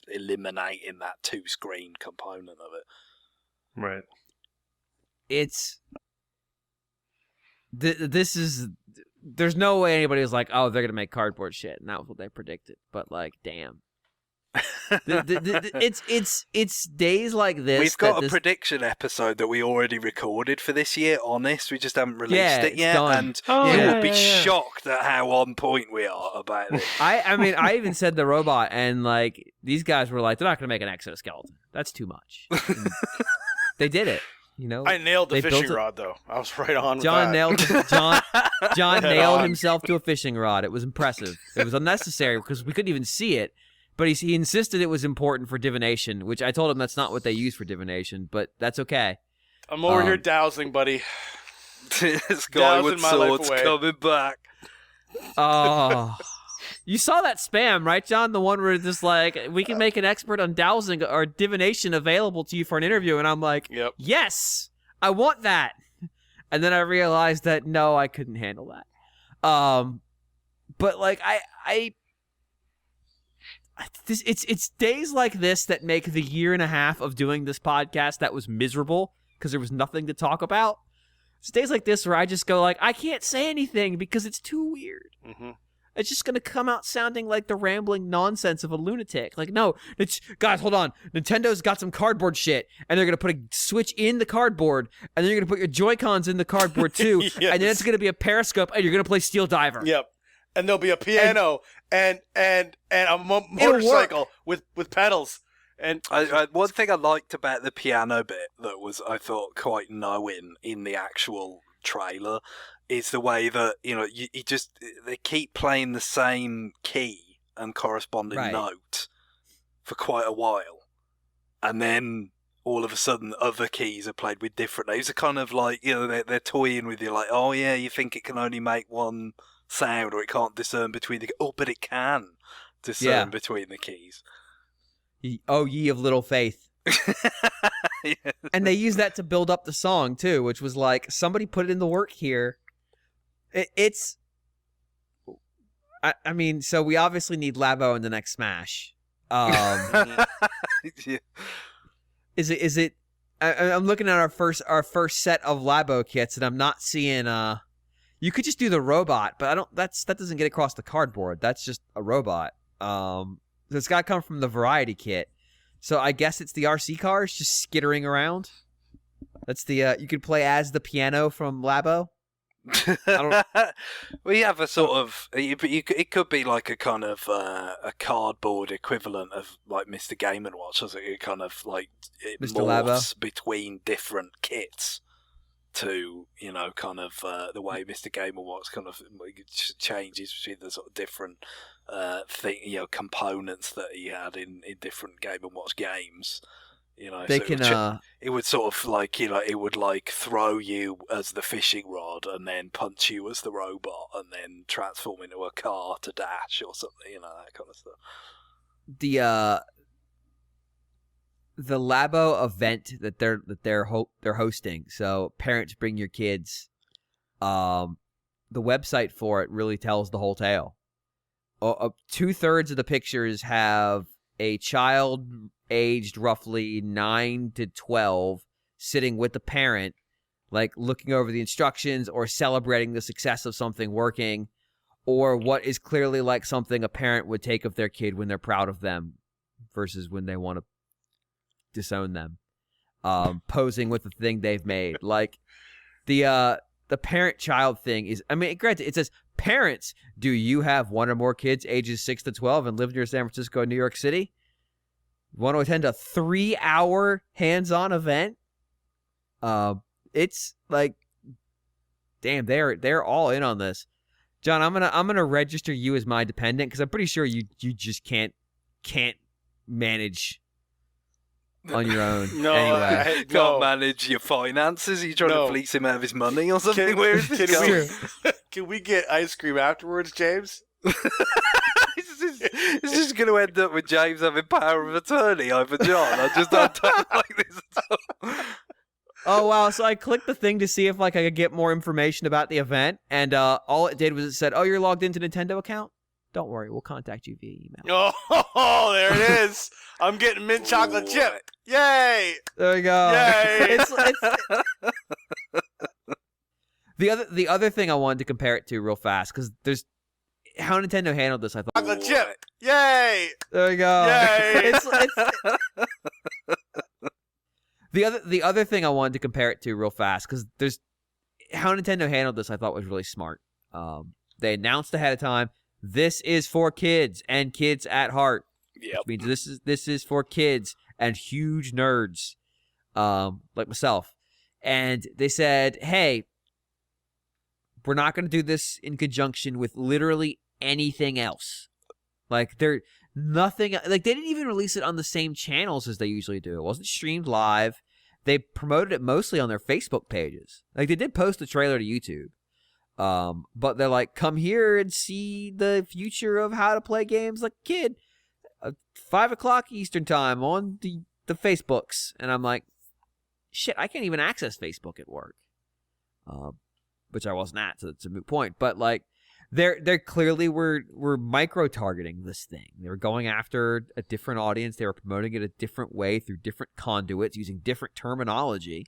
eliminating that 2 screen component of it. Right. There's no way anybody was like, oh, they're gonna make cardboard shit, and that was what they predicted. But like, damn, It's days like this. We've got a prediction episode that we already recorded for this year. Honest, we just haven't released it yet, done. and you will be shocked at how on point we are about it. I mean, I even said the robot, and like these guys were like, they're not going to make an exoskeleton. That's too much. They did it. You know, I nailed the fishing rod though. I was right on. With John that. John nailed himself to a fishing rod. It was impressive. It was unnecessary because we couldn't even see it. But he insisted it was important for divination, which I told him that's not what they use for divination. But that's okay. I'm over here dowsing, buddy. This guy with swords coming back. Oh. You saw that spam, right, John? The one where it's just like, we can make an expert on dowsing or divination available to you for an interview. And I'm like, yes, I want that. And then I realized that, no, I couldn't handle that. But, like, it's days like this that make the year and a half of doing this podcast that was miserable because there was nothing to talk about. It's days like this where I just go, like, I can't say anything because it's too weird. Mm-hmm. It's just going to come out sounding like the rambling nonsense of a lunatic. Like, no, guys, hold on. Nintendo's got some cardboard shit, and they're going to put a Switch in the cardboard, and then you're going to put your Joy-Cons in the cardboard, too, Yes. and then it's going to be a periscope, and you're going to play Steel Diver. Yep. And there'll be a piano and a motorcycle with pedals. And one thing I liked about the piano bit that was, I thought, quite knowing in the actual trailer is the way that, you know, they keep playing the same key and corresponding note for quite a while. And then all of a sudden other keys are played with different names. They're kind of like, you know, they're toying with you like, oh yeah, you think it can only make one sound or it can't discern between but it can discern between the keys. Oh, ye of little faith. Yeah. And they use that to build up the song too, which was like, somebody put in the work here. I mean, so we obviously need Labo in the next Smash. Yeah. Is it I'm looking at our first set of Labo kits, and I'm not seeing you could just do the robot, but that doesn't get across the cardboard. That's just a robot. So it's got to come from the variety kit. So I guess it's the RC cars just skittering around. That's the you could play as the piano from Labo. We have a sort of, it could be like a kind of a cardboard equivalent of like Mr. Game & Watch, as it kind of like it Mr. morphs Labo. between different kits to, you know, kind of the way Mr. Game & Watch kind of changes between the sort of different components that he had in different Game & Watch games. You know, they so can. it would sort of like, you know, it would like throw you as the fishing rod and then punch you as the robot and then transform into a car to dash or something, you know, that kind of stuff. The Labo event that they're hosting. So parents bring your kids. The website for it really tells the whole tale. 2/3 of the pictures have a child aged roughly 9 to 12 sitting with the parent, like looking over the instructions or celebrating the success of something working, or what is clearly like something a parent would take of their kid when they're proud of them versus when they want to disown them. Posing with the thing they've made. Like the parent-child thing is, I mean, granted, it says, parents, do you have one or more kids ages 6 to 12 and live near San Francisco and New York City? Want to attend a 3-hour hands-on event? It's like, damn, they're all in on this. John, I'm gonna register you as my dependent because I'm pretty sure you just can't manage on your own. No, anyway. Can't manage your finances. Are you trying to fleece him out of his money or something? Where is this going? Can we get ice cream afterwards, James? It's just going to end up with James having power of attorney over John. I don't like this at all. Oh, wow. So I clicked the thing to see if like I could get more information about the event, and all it did was it said, oh, you're logged into Nintendo account? Don't worry, we'll contact you via email. Oh, there it is. I'm getting mint chocolate chip. Yay! There we go. Yay! The other thing I wanted to compare it to real fast, because how Nintendo handled this, I thought. Chocolate chip! Yay! There you go. Yay! The other thing I wanted to compare it to real fast, because there's how Nintendo handled this, I thought was really smart. They announced ahead of time, this is for kids and kids at heart. Yep. Which means this is for kids and huge nerds, like myself. And they said, hey, we're not going to do this in conjunction with literally anything else. Like, they didn't even release it on the same channels as they usually do. It wasn't streamed live. They promoted it mostly on their Facebook pages. Like, they did post a trailer to YouTube. But they're like, come here and see the future of how to play games like a kid. 5 o'clock Eastern time on the Facebooks. And I'm like, shit, I can't even access Facebook at work. Which I wasn't at, so it's a moot point. But, like, They're clearly were micro-targeting this thing. They were going after a different audience. They were promoting it a different way through different conduits, using different terminology,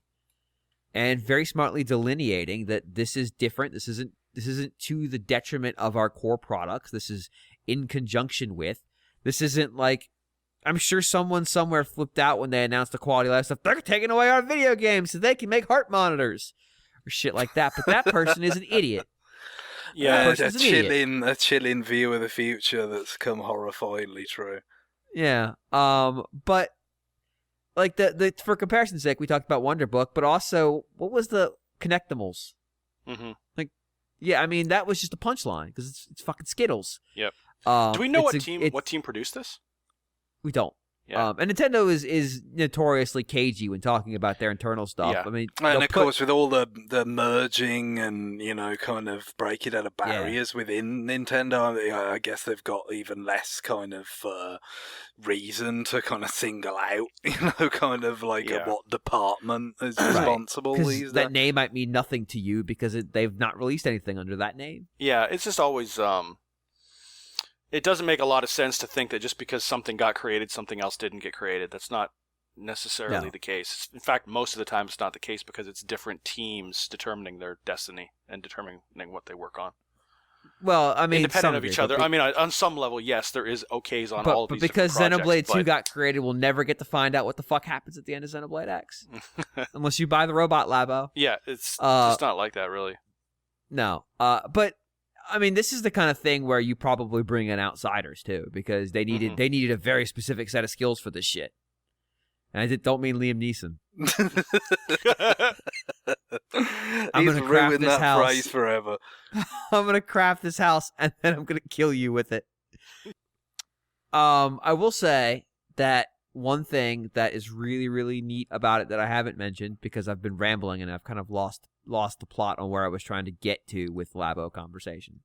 and very smartly delineating that this is different. This isn't to the detriment of our core products. This is in conjunction with. This isn't like, I'm sure someone somewhere flipped out when they announced the quality of life stuff. They're taking away our video games so they can make heart monitors or shit like that. But that person is an idiot. Yeah, a chilling view of the future that's come horrifyingly true. Yeah, but like the for comparison's sake, we talked about Wonder Book, but also what was the Connectimals? Mm-hmm. Like, yeah, I mean that was just a punchline because it's fucking Skittles. Yep. Do we know what team produced this? We don't. Yeah. And Nintendo is notoriously cagey when talking about their internal stuff. Yeah. I mean, and of course, with all the merging and kind of breaking out of barriers within Nintendo, I guess they've got even less kind of reason to kind of single out, kind of like what department is responsible. Because that name might mean nothing to you because they've not released anything under that name. Yeah, it's just always. It doesn't make a lot of sense to think that just because something got created, something else didn't get created. That's not necessarily the case. In fact, most of the time it's not the case because it's different teams determining their destiny and determining what they work on. Well, I mean, independent of each other. I mean, on some level, yes, there is okays on all of these because different projects, Xenoblade 2 got created, we'll never get to find out what the fuck happens at the end of Xenoblade X. Unless you buy the Robot Labo. Yeah, it's not like that, really. No. But I mean, this is the kind of thing where you probably bring in outsiders too, because they needed a very specific set of skills for this shit. And I don't mean Liam Neeson. I'm gonna craft this house. Phrase forever. I'm gonna craft this house, and then I'm gonna kill you with it. I will say that one thing that is really, really neat about it that I haven't mentioned because I've been rambling and I've kind of lost the plot on where I was trying to get to with Labo conversation.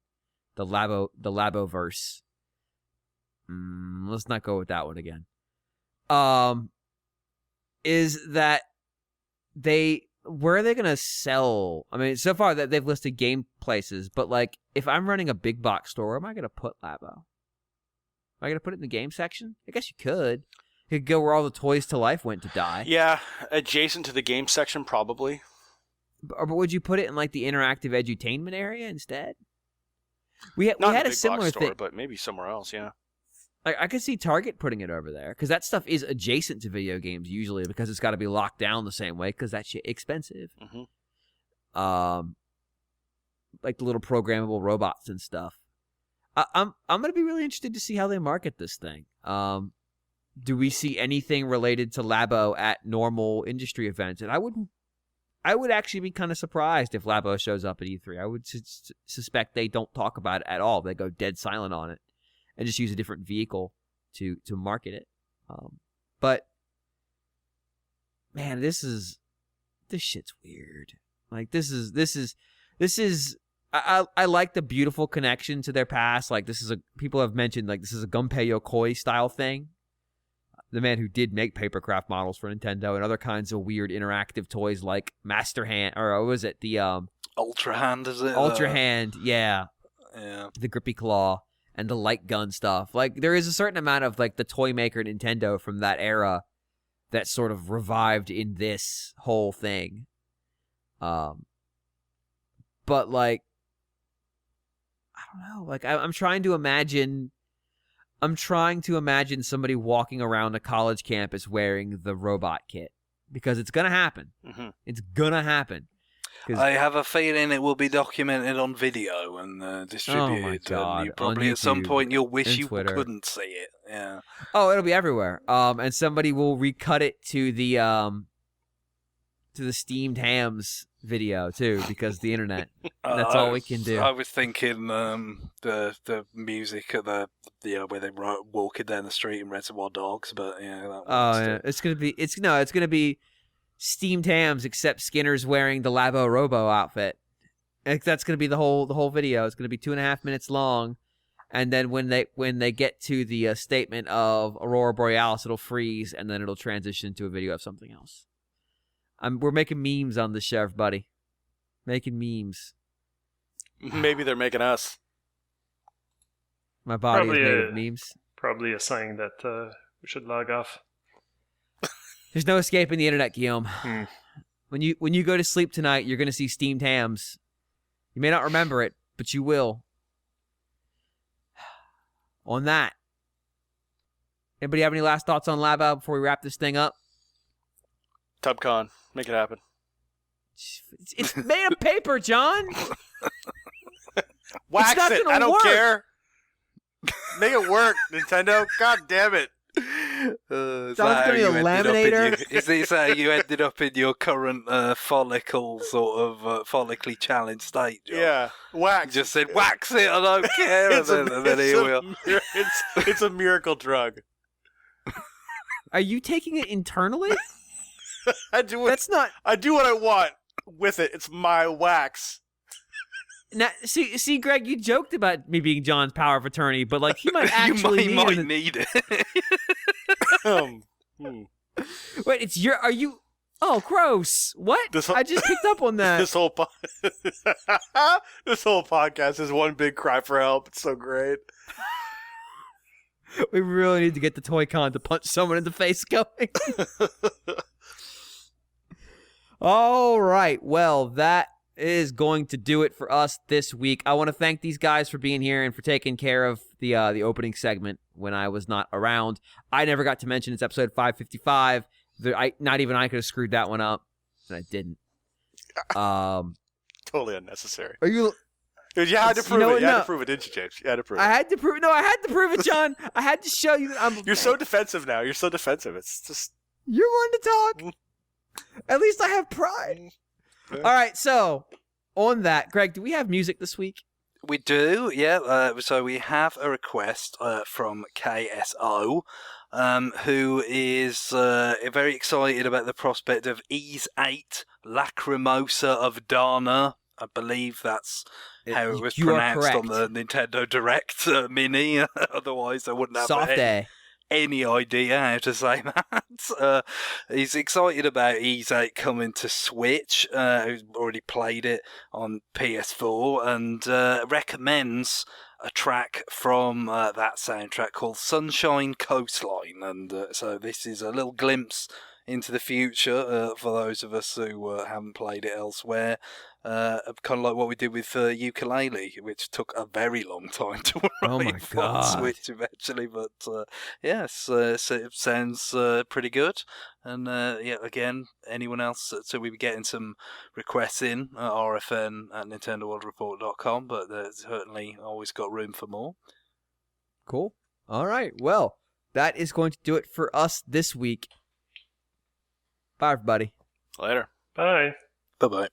The Labo-verse. Let's not go with that one again. Is that where are they going to sell? I mean, so far that they've listed game places, but like if I'm running a big box store, where am I going to put Labo? Am I going to put it in the game section? I guess you could. You could go where all the Toys to Life went to die. Yeah, adjacent to the game section, probably. But would you put it in like the interactive edutainment area instead? We had a a similar store, thing, but maybe somewhere else. Yeah, like I could see Target putting it over there because that stuff is adjacent to video games usually because it's got to be locked down the same way because that shit expensive. Mm-hmm. Like the little programmable robots and stuff. I'm gonna be really interested to see how they market this thing. Do we see anything related to Labo at normal industry events? And I would actually be kind of surprised if Labo shows up at E3. I would suspect they don't talk about it at all. They go dead silent on it and just use a different vehicle to market it. But man, this shit's weird. Like this is. I like the beautiful connection to their past. Like people have mentioned like this is a Gunpei Yokoi style thing. The man who did make papercraft models for Nintendo and other kinds of weird interactive toys like Master Hand, or what was it? The Ultra Hand, is it? Ultra Hand, yeah. Yeah. The grippy claw and the light gun stuff. Like there is a certain amount of like the toy maker Nintendo from that era that sort of revived in this whole thing. But like I don't know. Like I'm trying to imagine. I'm trying to imagine somebody walking around a college campus wearing the robot kit because it's gonna happen. Mm-hmm. It's gonna happen. I have a feeling it will be documented on video and distributed. Oh my God, And you probably on at some YouTube point you'll wish and you Twitter. couldn't see it. Yeah. Oh, it'll be everywhere. And somebody will recut it to the steamed hams video too, because the internet. That's all we can do. I was thinking the music at the where they were walking down the street in Reservoir Dogs, but yeah. That Yeah. It's gonna be steamed hams, except Skinner's wearing the Labo Robo outfit. Like, that's gonna be the whole video. It's gonna be 2.5 minutes long, and then when they get to the statement of Aurora Borealis, it'll freeze, and then it'll transition to a video of something else. We're making memes on this show, everybody. Making memes. Maybe they're making us. My body Probably is made of memes. Probably a sign that we should log off. There's no escaping the internet, Guillaume. Hmm. When you go to sleep tonight, you're going to see steamed hams. You may not remember it, but you will. On that, anybody have any last thoughts on Labo before we wrap this thing up? TubCon, make it happen. It's made of paper, John. Wax not it. gonna I don't work. care. Make it work, Nintendo. God damn it. Is John's gonna be a laminator. Is this how you ended up in your current follicle sort of follically challenged state, John? Yeah, wax. You just said, wax it, I don't care, and then here we are. It's a miracle drug. Are you taking it internally? I do what I want with it. It's my wax. Now, see, Greg, you joked about me being John's power of attorney, but like he might actually might need it. Wait, it's your? Are you? Oh, gross! What? I just picked up on that. This whole podcast is one big cry for help. It's so great. We really need to get the Toy Con to punch someone in the face going. All right. Well, that is going to do it for us this week. I want to thank these guys for being here and for taking care of the opening segment when I was not around. I never got to mention it's episode 555. Not even I could have screwed that one up, and I didn't. Totally unnecessary. Are you? You had to prove it. You had to prove it, didn't you, James? You had to prove it. I had to prove. No, I had to prove it, John. I had to show you that I'm. You're so defensive now. You're so defensive. It's just. You're one to talk. At least I have pride. Yeah. All right, so on that, Greg, do we have music this week? We do, yeah. So we have a request from KSO, who is very excited about the prospect of Ease 8 Lacrimosa of Dana. I believe that's how it was pronounced on the Nintendo Direct Mini. Otherwise, I wouldn't have Soft A. any idea how to say that. He's excited about Ease 8 coming to Switch. He's already played it on PS4 and recommends a track from that soundtrack called Sunshine Coastline. And so this is a little glimpse into the future for those of us who haven't played it elsewhere. Kind of like what we did with Ukulele, which took a very long time to arrive on Switch eventually. But yes, so it sounds pretty good. And yeah, again, anyone else? So we were getting some requests in RFN at NintendoWorldReport.com, but there's certainly always got room for more. Cool. All right. Well, that is going to do it for us this week. Bye, everybody. Later. Bye. Bye-bye.